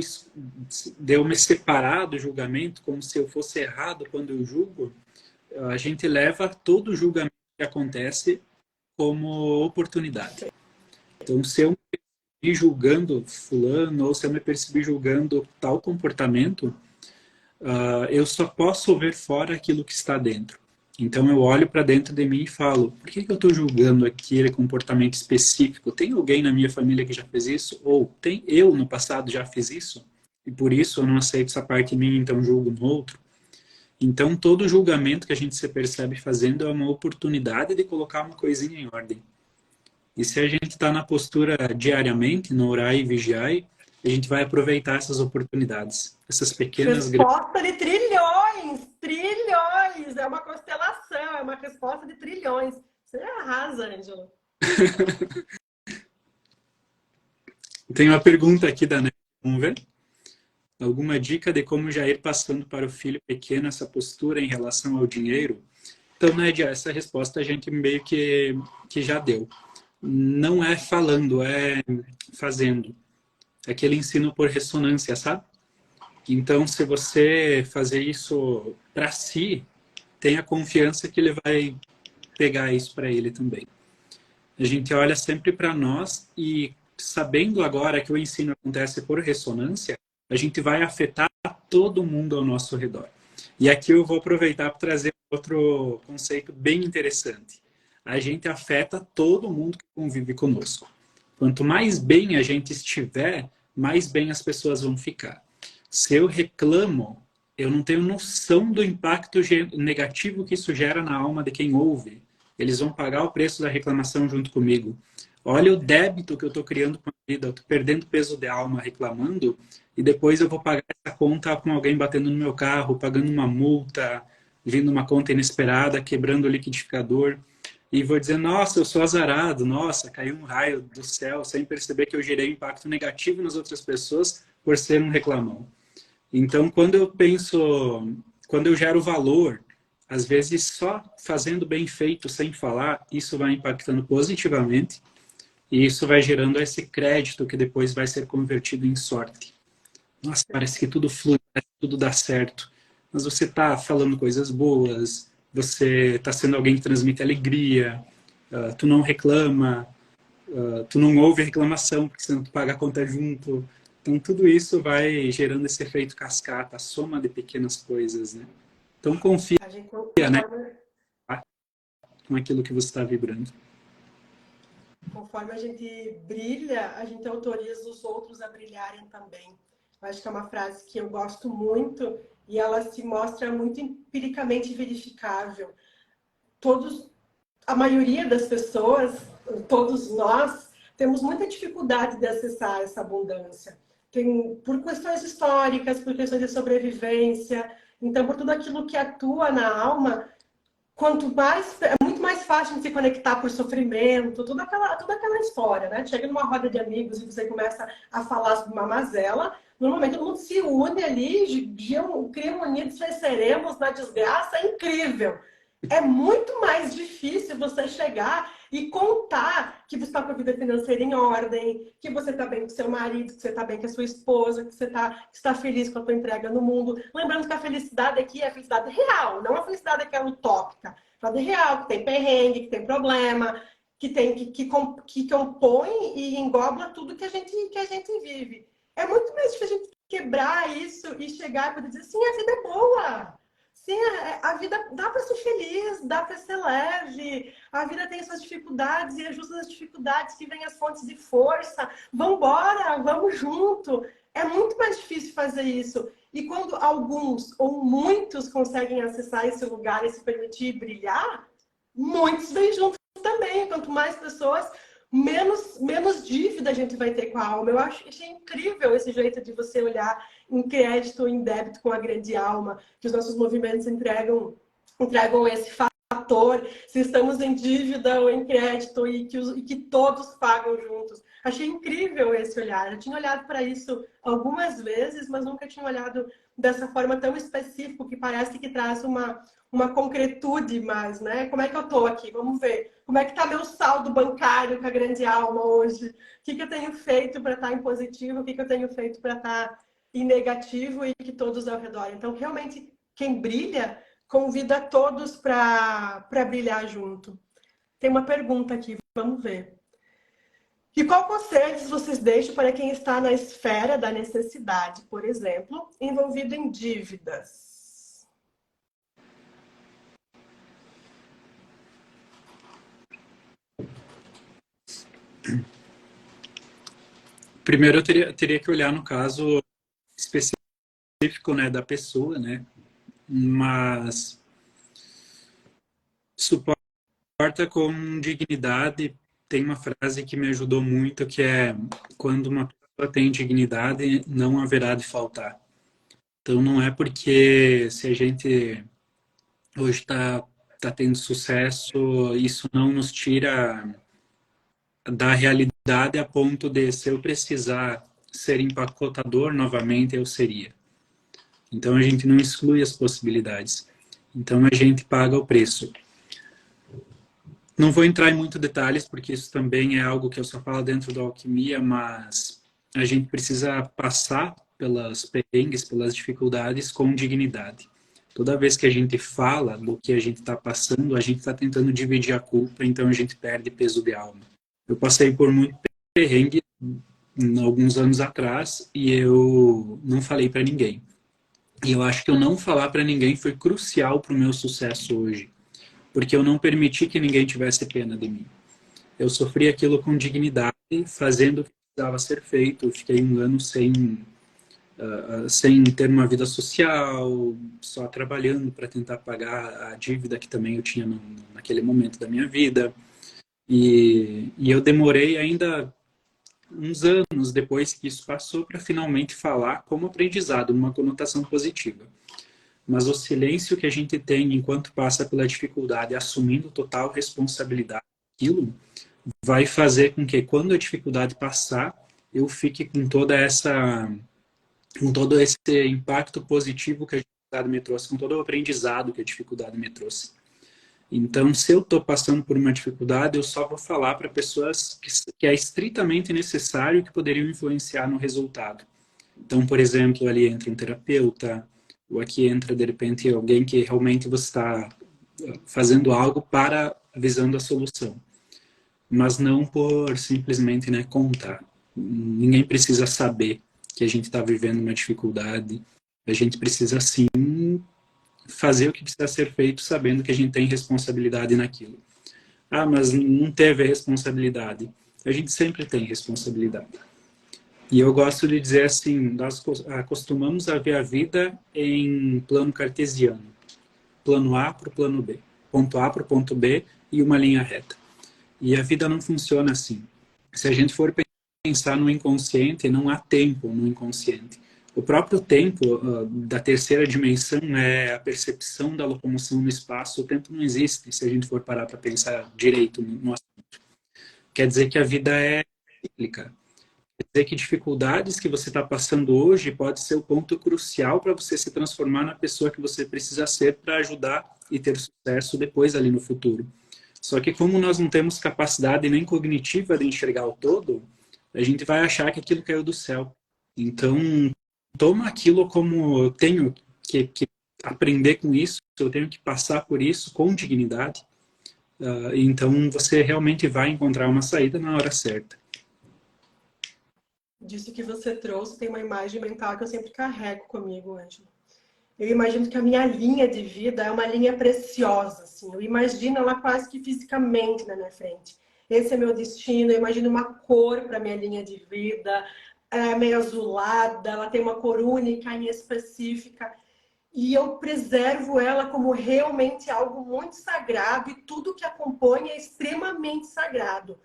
me separar do julgamento, como se eu fosse errado quando eu julgo, a gente leva todo o julgamento que acontece como oportunidade. Então, se eu me percebi julgando fulano, ou se eu me percebi julgando tal comportamento, eu só posso ver fora aquilo que está dentro. Então, eu olho para dentro de mim e falo, por que eu estou julgando aquele comportamento específico? Tem alguém na minha família que já fez isso? Ou eu, no passado, já fiz isso? E por isso eu não aceito essa parte em mim, então julgo no outro? Então, todo julgamento que a gente se percebe fazendo é uma oportunidade de colocar uma coisinha em ordem. E se a gente está na postura diariamente, no orar e vigiar, a gente vai aproveitar essas oportunidades, essas pequenas... Resposta de trilhões! Trilhões! É uma constelação, é uma resposta de trilhões. Você arrasa, Ângelo. Tem uma pergunta aqui da Nédia, vamos ver? Alguma dica de como já ir passando para o filho pequeno essa postura em relação ao dinheiro? Então, Nédia, essa resposta a gente meio que já deu. Não é falando, é fazendo. É aquele ensino por ressonância, sabe? Então, se você fazer isso para si, tenha confiança que ele vai pegar isso para ele também. A gente olha sempre para nós e, sabendo agora que o ensino acontece por ressonância, a gente vai afetar todo mundo ao nosso redor. E aqui eu vou aproveitar para trazer outro conceito bem interessante. A gente afeta todo mundo que convive conosco. Quanto mais bem a gente estiver, mais bem as pessoas vão ficar. Se eu reclamo, eu não tenho noção do impacto negativo que isso gera na alma de quem ouve. Eles vão pagar o preço da reclamação junto comigo. Olha o débito que eu estou criando com a vida. Eu estou perdendo peso de alma reclamando e depois eu vou pagar essa conta com alguém batendo no meu carro, pagando uma multa, vindo uma conta inesperada, quebrando o liquidificador. E vou dizer, nossa, eu sou azarado, nossa, caiu um raio do céu, sem perceber que eu gerei impacto negativo nas outras pessoas por ser um reclamão. Então, quando eu gero valor, às vezes só fazendo bem feito, sem falar, isso vai impactando positivamente e isso vai gerando esse crédito que depois vai ser convertido em sorte. Nossa, parece que tudo flui, parece que tudo dá certo. Mas você está falando coisas boas, você está sendo alguém que transmite alegria, tu não reclama, tu não ouve reclamação, porque senão tu paga a conta junto. Então, tudo isso vai gerando esse efeito cascata, a soma de pequenas coisas, né? Então, confia, né, com aquilo que você está vibrando. Conforme a gente brilha, a gente autoriza os outros a brilharem também. Eu acho que é uma frase que eu gosto muito e ela se mostra muito empiricamente verificável. A maioria das pessoas, todos nós, temos muita dificuldade de acessar essa abundância. Por questões históricas, por questões de sobrevivência. Então, por tudo aquilo que atua na alma, quanto mais, é muito mais fácil de se conectar por sofrimento, toda aquela história, né? Chega numa roda de amigos e você começa a falar sobre uma mazela, normalmente todo mundo se une ali, criam unidos, venceremos na desgraça, é incrível. É muito mais difícil você chegar e contar que você está com a vida financeira em ordem, que você está bem com seu marido, que você está bem com a sua esposa, que você está feliz com a tua entrega no mundo. Lembrando que a felicidade aqui é a felicidade real, não a felicidade aquela utópica. A felicidade real, que tem perrengue, que tem problema, que compõe e engloba tudo que a gente vive. É muito mais difícil a gente quebrar isso e chegar e poder dizer assim, a vida é boa. Sim, a vida dá para ser feliz, dá para ser leve. A vida tem suas dificuldades e é justo as dificuldades que vêm as fontes de força. Vamos embora, vamos junto. É muito mais difícil fazer isso. E quando alguns ou muitos conseguem acessar esse lugar e se permitir brilhar, muitos vêm juntos também. Quanto mais pessoas, menos dívida a gente vai ter com a alma. Eu achei incrível esse jeito de você olhar em crédito, em débito com a grande alma, que os nossos movimentos entregam esse fator, se estamos em dívida ou em crédito e que todos pagam juntos. Achei incrível esse olhar. Eu tinha olhado para isso algumas vezes, mas nunca tinha olhado dessa forma tão específica, que parece que traz uma concretude mais, né? Como é que eu estou aqui? Vamos ver. Como é que está meu saldo bancário com a grande alma hoje? O que eu tenho feito para estar em positivo? O que eu tenho feito para estar em negativo e que todos ao redor? Então, realmente, quem brilha, convida todos para brilhar junto. Tem uma pergunta aqui, vamos ver. E qual conselhos vocês deixam para quem está na esfera da necessidade, por exemplo, envolvido em dívidas? Primeiro eu teria que olhar no caso específico, né, da pessoa, né? Mas suporta com dignidade. Tem uma frase que me ajudou muito, que é: quando uma pessoa tem dignidade, não haverá de faltar. Então não é porque se a gente hoje tá tendo sucesso, isso não nos tira da realidade a ponto de, se eu precisar ser empacotador novamente, eu seria. Então a gente não exclui as possibilidades. Então a gente paga o preço. Não vou entrar em muitos detalhes, porque isso também é algo que eu só falo dentro da alquimia, mas a gente precisa passar pelas perrengues, pelas dificuldades com dignidade. Toda vez que a gente fala do que a gente está passando, a gente está tentando dividir a culpa, então a gente perde peso de alma. Eu passei por muito perrengue alguns anos atrás e eu não falei para ninguém. E eu acho que eu não falar para ninguém foi crucial para o meu sucesso hoje, porque eu não permiti que ninguém tivesse pena de mim. Eu sofri aquilo com dignidade, fazendo o que precisava ser feito. Eu fiquei um ano sem ter uma vida social, só trabalhando para tentar pagar a dívida que também eu tinha naquele momento da minha vida. E eu demorei ainda uns anos depois que isso passou para finalmente falar como aprendizado, numa conotação positiva. Mas o silêncio que a gente tem enquanto passa pela dificuldade, assumindo total responsabilidade daquilo, vai fazer com que, quando a dificuldade passar, eu fique com todo esse impacto positivo que a dificuldade me trouxe, com todo o aprendizado que a dificuldade me trouxe. Então, se eu estou passando por uma dificuldade, eu só vou falar para pessoas que é estritamente necessário, que poderiam influenciar no resultado. Então, por exemplo, ali entra um terapeuta, ou aqui entra, de repente, alguém que realmente você está fazendo algo para visando a solução. Mas não por simplesmente, né, contar. Ninguém precisa saber que a gente está vivendo uma dificuldade. A gente precisa, sim, fazer o que precisa ser feito, sabendo que a gente tem responsabilidade naquilo. Ah, mas não teve a responsabilidade. A gente sempre tem responsabilidade. E eu gosto de dizer assim, nós acostumamos a ver a vida em plano cartesiano. Plano A para o plano B. Ponto A para o ponto B e uma linha reta. E a vida não funciona assim. Se a gente for pensar no inconsciente, não há tempo no inconsciente. O próprio tempo da terceira dimensão é a percepção da locomoção no espaço. O tempo não existe, se a gente for parar para pensar direito no assunto. Quer dizer que a vida é cíclica. Quer dizer que dificuldades que você está passando hoje pode ser o ponto crucial para você se transformar na pessoa que você precisa ser para ajudar e ter sucesso depois ali no futuro. Só que como nós não temos capacidade nem cognitiva de enxergar o todo, a gente vai achar que aquilo caiu do céu. Então, toma aquilo como eu tenho que aprender com isso, eu tenho que passar por isso com dignidade. Então, você realmente vai encontrar uma saída na hora certa. Disso que você trouxe, tem uma imagem mental que eu sempre carrego comigo, Ângelo. Eu imagino que a minha linha de vida é uma linha preciosa, assim. Eu imagino ela quase que fisicamente na minha frente. Esse é meu destino, eu imagino uma cor para minha linha de vida, é meio azulada, ela tem uma cor única e específica. E eu preservo ela como realmente algo muito sagrado e tudo que acompanha é extremamente sagrado.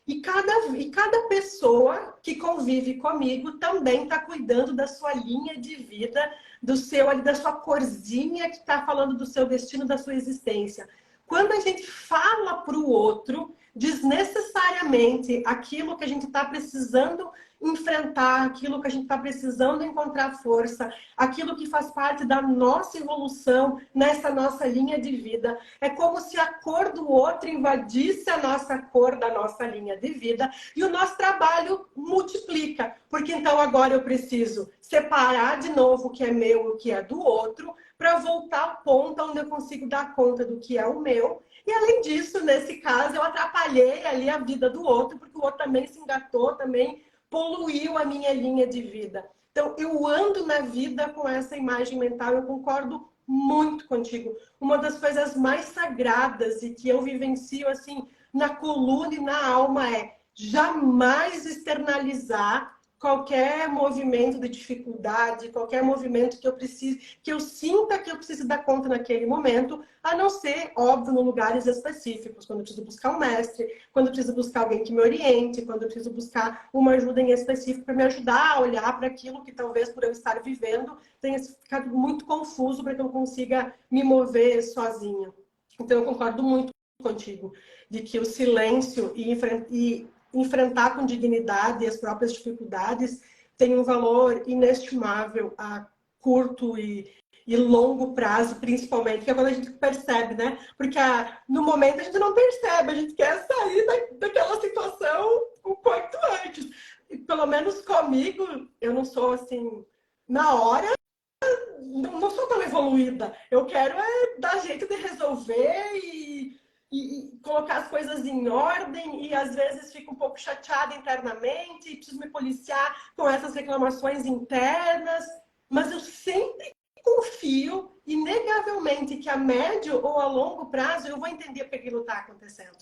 E cada pessoa que convive comigo também está cuidando da sua linha de vida, da sua corzinha que está falando do seu destino, da sua existência. Quando a gente fala para o outro desnecessariamente aquilo que a gente está precisando enfrentar, aquilo que a gente está precisando encontrar força, aquilo que faz parte da nossa evolução nessa nossa linha de vida, é como se a cor do outro invadisse a nossa cor da nossa linha de vida e o nosso trabalho multiplica, porque então agora eu preciso separar de novo o que é meu e o que é do outro para voltar ao ponto onde eu consigo dar conta do que é o meu. E além disso, nesse caso, eu atrapalhei ali a vida do outro, porque o outro também se engatou, também poluiu a minha linha de vida. Então, eu ando na vida com essa imagem mental, eu concordo muito contigo. Uma das coisas mais sagradas e que eu vivencio assim na coluna e na alma é jamais externalizar qualquer movimento de dificuldade, qualquer movimento que eu precise, que eu sinta que eu preciso dar conta naquele momento, a não ser, óbvio, em lugares específicos, quando eu preciso buscar um mestre, quando eu preciso buscar alguém que me oriente, quando eu preciso buscar uma ajuda em específico para me ajudar a olhar para aquilo que talvez por eu estar vivendo tenha ficado muito confuso para que eu consiga me mover sozinha. Então eu concordo muito contigo de que o silêncio e enfrentar com dignidade as próprias dificuldades tem um valor inestimável a curto e longo prazo, principalmente, que é quando a gente percebe, né? Porque no momento a gente não percebe, a gente quer sair daquela situação o quanto antes. E, pelo menos comigo, eu não sou assim, na hora, não sou tão evoluída. Eu quero dar jeito de resolver e colocar as coisas em ordem e às vezes fico um pouco chateada internamente e preciso me policiar com essas reclamações internas, mas eu sempre confio inegavelmente que a médio ou a longo prazo eu vou entender porque aquilo está acontecendo.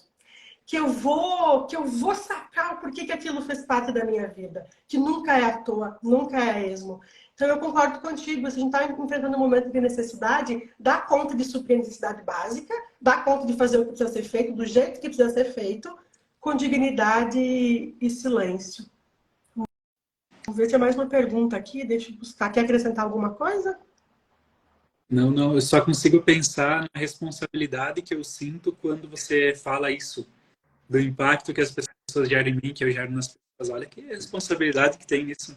Que eu vou sacar o porquê que aquilo fez parte da minha vida. Que nunca é à toa, nunca é a esmo. Então eu concordo contigo, se a gente está enfrentando um momento de necessidade, dá conta de suprir a necessidade básica, dá conta de fazer o que precisa ser feito, do jeito que precisa ser feito, com dignidade e silêncio. Vamos ver se tem mais uma pergunta aqui, deixa eu buscar. Quer acrescentar alguma coisa? Não, eu só consigo pensar na responsabilidade que eu sinto quando você fala isso, do impacto que as pessoas geram em mim, que eu gero nas pessoas. Olha que responsabilidade que tem nisso.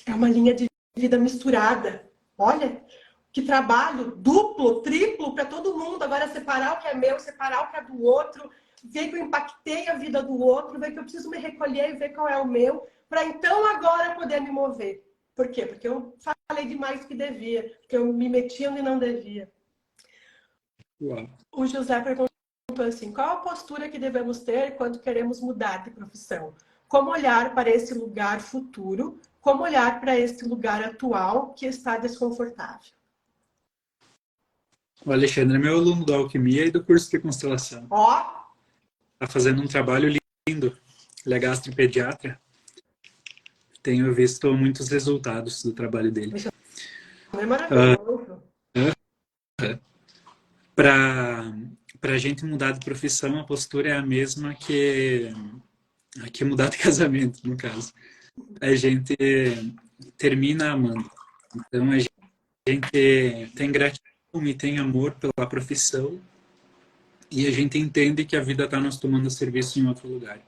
É uma linha de vida misturada. Olha, que trabalho duplo, triplo para todo mundo. Agora separar o que é meu, separar o que é do outro, ver que eu impactei a vida do outro, ver que eu preciso me recolher e ver qual é o meu, para então agora poder me mover. Por quê? Porque eu falei demais do que devia, porque eu me meti onde não devia. Uau. O José perguntou assim, qual a postura que devemos ter quando queremos mudar de profissão? Como olhar para esse lugar futuro? Como olhar para esse lugar atual que está desconfortável? O Alexandre é meu aluno da alquimia e do curso de constelação. Ó! Está fazendo um trabalho lindo. Ele é gastropediatra. Tenho visto muitos resultados do trabalho dele. É maravilhoso. Para a gente mudar de profissão, a postura é a mesma que mudar de casamento, no caso. A gente termina amando. Então, a gente tem gratidão e tem amor pela profissão e a gente entende que a vida está nos tomando serviço em outro lugar.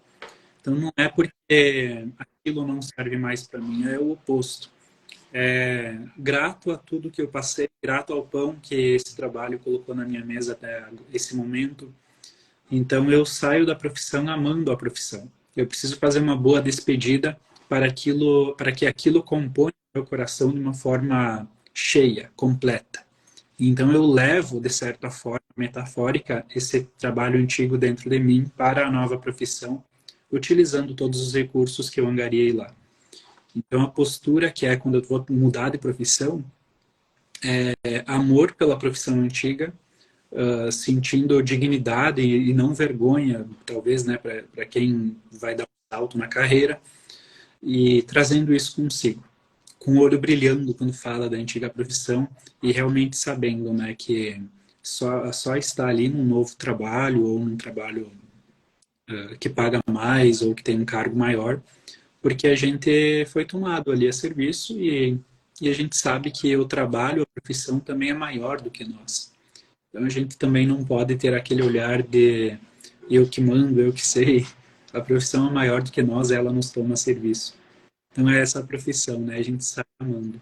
Então, não é porque aquilo não serve mais para mim, é o oposto. É, grato a tudo que eu passei, grato ao pão que esse trabalho colocou na minha mesa até esse momento. Então eu saio da profissão amando a profissão. Eu preciso fazer uma boa despedida para que aquilo componha meu coração de uma forma cheia, completa. Então eu levo, de certa forma, metafórica, esse trabalho antigo dentro de mim para a nova profissão, utilizando todos os recursos que eu angariei lá. Então, a postura que é quando eu vou mudar de profissão é amor pela profissão antiga, sentindo dignidade e não vergonha, talvez, né, para quem vai dar um salto na carreira, e trazendo isso consigo, com o olho brilhando quando fala da antiga profissão e realmente sabendo, né, que só está ali num novo trabalho ou num trabalho que paga mais ou que tem um cargo maior, porque a gente foi tomado ali a serviço e a gente sabe que o trabalho, a profissão também é maior do que nós. Então a gente também não pode ter aquele olhar de eu que mando, eu que sei. A profissão é maior do que nós, ela nos toma a serviço. Então é essa a profissão, né? A gente sai amando.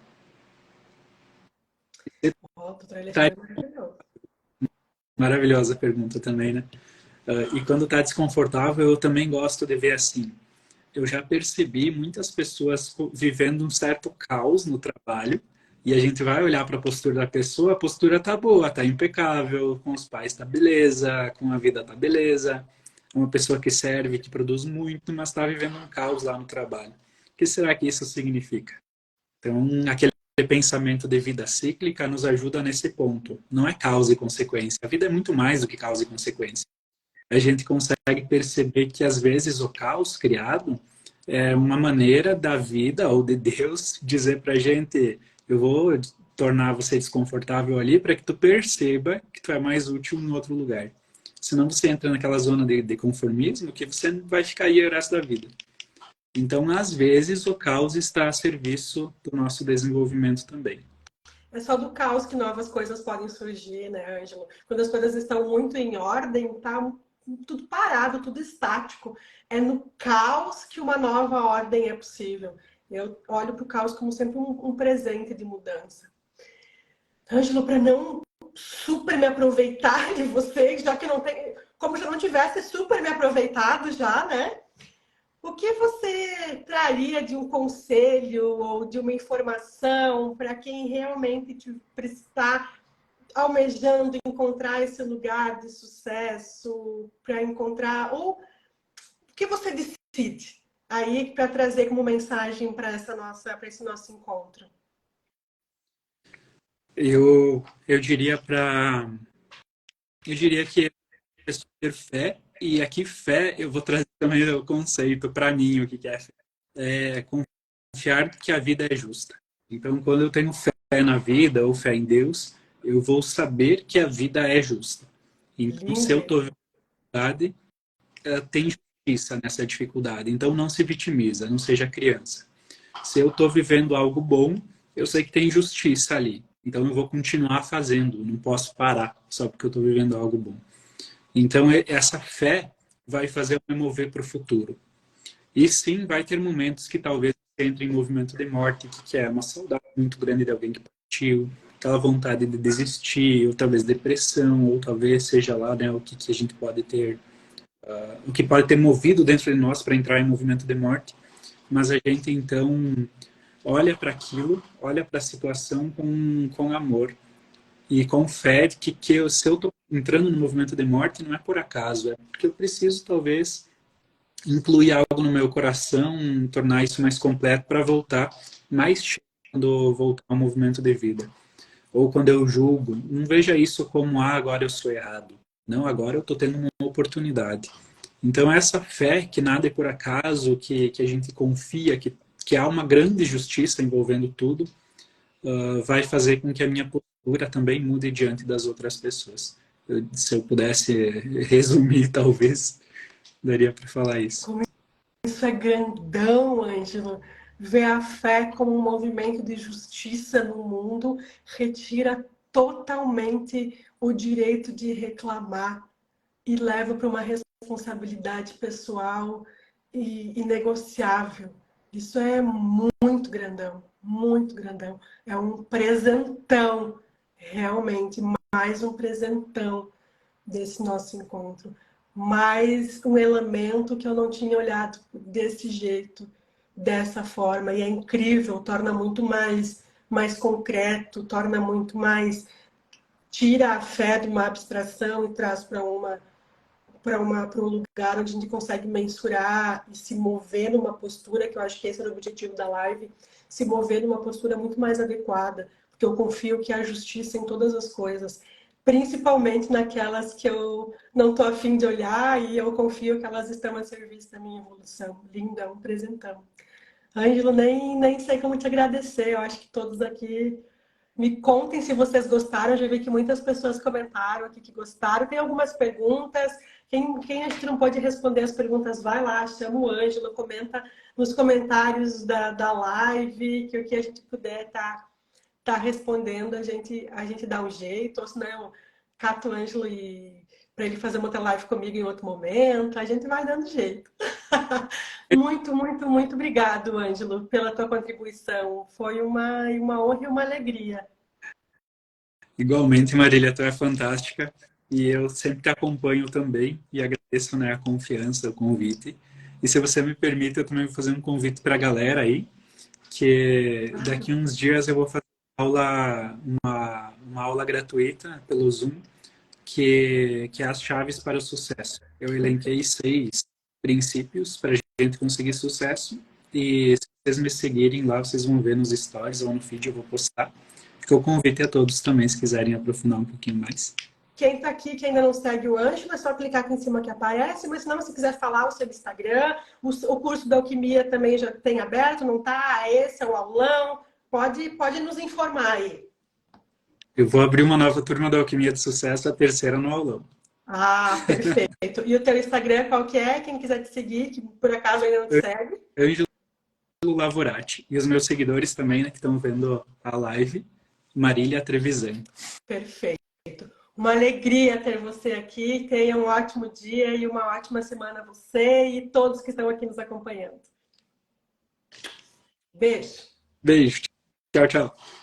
Ó, o trailer Tá, foi maravilhoso. maravilhosa pergunta também, né? E quando tá desconfortável, eu também gosto de ver assim. Eu já percebi muitas pessoas vivendo um certo caos no trabalho e a gente vai olhar para a postura da pessoa, a postura tá boa, tá impecável, com os pais tá beleza, com a vida tá beleza. Uma pessoa que serve, que produz muito, mas está vivendo um caos lá no trabalho. O que será que isso significa? Então, aquele pensamento de vida cíclica nos ajuda nesse ponto. Não é causa e consequência. A vida é muito mais do que causa e consequência. A gente consegue perceber que às vezes o caos criado é uma maneira da vida ou de Deus dizer pra gente, eu vou tornar você desconfortável ali para que tu perceba que tu é mais útil em outro lugar. Senão você entra naquela zona de conformismo que você vai ficar aí o resto da vida. Então, às vezes, o caos está a serviço do nosso desenvolvimento também. É só do caos que novas coisas podem surgir, né, Ângelo? Quando as coisas estão muito em ordem, tá tudo parado, tudo estático. É no caos que uma nova ordem é possível. Eu olho para o caos como sempre um presente de mudança. Ângelo, para não super me aproveitar de vocês, já que não tem. Como se eu não tivesse super me aproveitado já, né? O que você traria de um conselho ou de uma informação para quem realmente está almejando encontrar esse lugar de sucesso, para encontrar, ou o que você decide aí para trazer como mensagem para esse nosso encontro? Eu diria para eu diria que é ter fé e aqui fé eu vou trazer também o conceito para mim o que é fé. É confiar que a vida é justa. Então, quando eu tenho fé na vida ou fé em Deus, eu vou saber que a vida é justa. Então, se eu Lindo. estou verdade, tem justiça nessa dificuldade. Então, não se vitimiza, não seja criança. Se eu estou vivendo algo bom, eu sei que tem justiça ali. Então, eu vou continuar fazendo, não posso parar só porque eu estou vivendo algo bom. Então, essa fé vai fazer eu me mover para o futuro. E sim, vai ter momentos que talvez entre em movimento de morte, que é uma saudade muito grande de alguém que partiu, aquela vontade de desistir, ou talvez depressão, ou talvez seja lá, né, o que a gente pode ter, o que pode ter movido dentro de nós para entrar em movimento de morte. Mas a gente então olha para aquilo, olha para a situação com amor e com fé de se eu estou entrando no movimento de morte não é por acaso, é porque eu preciso talvez incluir algo no meu coração, tornar isso mais completo para voltar mais cheio quando voltar ao movimento de vida. Ou quando eu julgo, não veja isso como, agora eu sou errado. Não, agora eu estou tendo uma oportunidade. Então, essa fé que nada é por acaso, que a gente confia, que há uma grande justiça envolvendo tudo, vai fazer com que a minha postura também mude diante das outras pessoas. Se eu pudesse resumir, talvez, daria para falar isso. Como isso é grandão, Ângelo. vê a fé como um movimento de justiça no mundo, retira totalmente o direito de reclamar e leva para uma responsabilidade pessoal e negociável. Isso é muito grandão, muito grandão. É um presentão, realmente, mais um presentão desse nosso encontro. Mais um elemento que eu não tinha olhado desse jeito, dessa forma. E é incrível, torna muito mais concreto, torna muito mais... Tira a fé de uma abstração e traz para um lugar onde a gente consegue mensurar e se mover numa postura, que eu acho que esse era o objetivo da live, se mover numa postura muito mais adequada, porque eu confio que há justiça em todas as coisas, principalmente naquelas que eu não estou afim de olhar e eu confio que elas estão a serviço da minha evolução. Linda, um presentão. Ângelo, nem sei como te agradecer, eu acho que todos aqui... Me contem se vocês gostaram. Eu já vi que muitas pessoas comentaram aqui que gostaram. Tem algumas perguntas. Quem a gente não pode responder as perguntas, vai lá, chama o Ângelo, comenta nos comentários da live, que o que a gente puder tá respondendo, a gente dá um jeito. Ou se não, cato o Ângelo para ele fazer uma outra live comigo em outro momento. A gente vai dando jeito. Muito, muito, muito obrigado, Ângelo, pela tua contribuição. Foi uma honra e uma alegria. Igualmente, Marília, tu é fantástica e eu sempre te acompanho também e agradeço, né, a confiança, o convite. E se você me permite, eu também vou fazer um convite para a galera aí, que daqui uns dias eu vou fazer uma aula gratuita pelo Zoom, que é as chaves para o sucesso. Eu elenquei 6 princípios para a gente conseguir sucesso e se vocês me seguirem lá, vocês vão ver nos stories ou no feed, eu vou postar. Fica o convite a todos também, se quiserem aprofundar um pouquinho mais. Quem está aqui, que ainda não segue o Ângelo, é só clicar aqui em cima que aparece, mas se não, se quiser falar o seu Instagram, o curso da alquimia também já tem aberto, não tá? Esse é o aulão, pode nos informar aí. Eu vou abrir uma nova turma da Alquimia de Sucesso, a terceira no aulão. Ah, perfeito. E o teu Instagram qual que é? Quem quiser te seguir, que por acaso ainda não te segue? Ângelo Lavorati. E os meus seguidores também, né, que estão vendo a live, Marília Trevisan. Perfeito. Uma alegria ter você aqui. Tenha um ótimo dia e uma ótima semana a você e todos que estão aqui nos acompanhando. Beijo. Beijo. Tchau, tchau.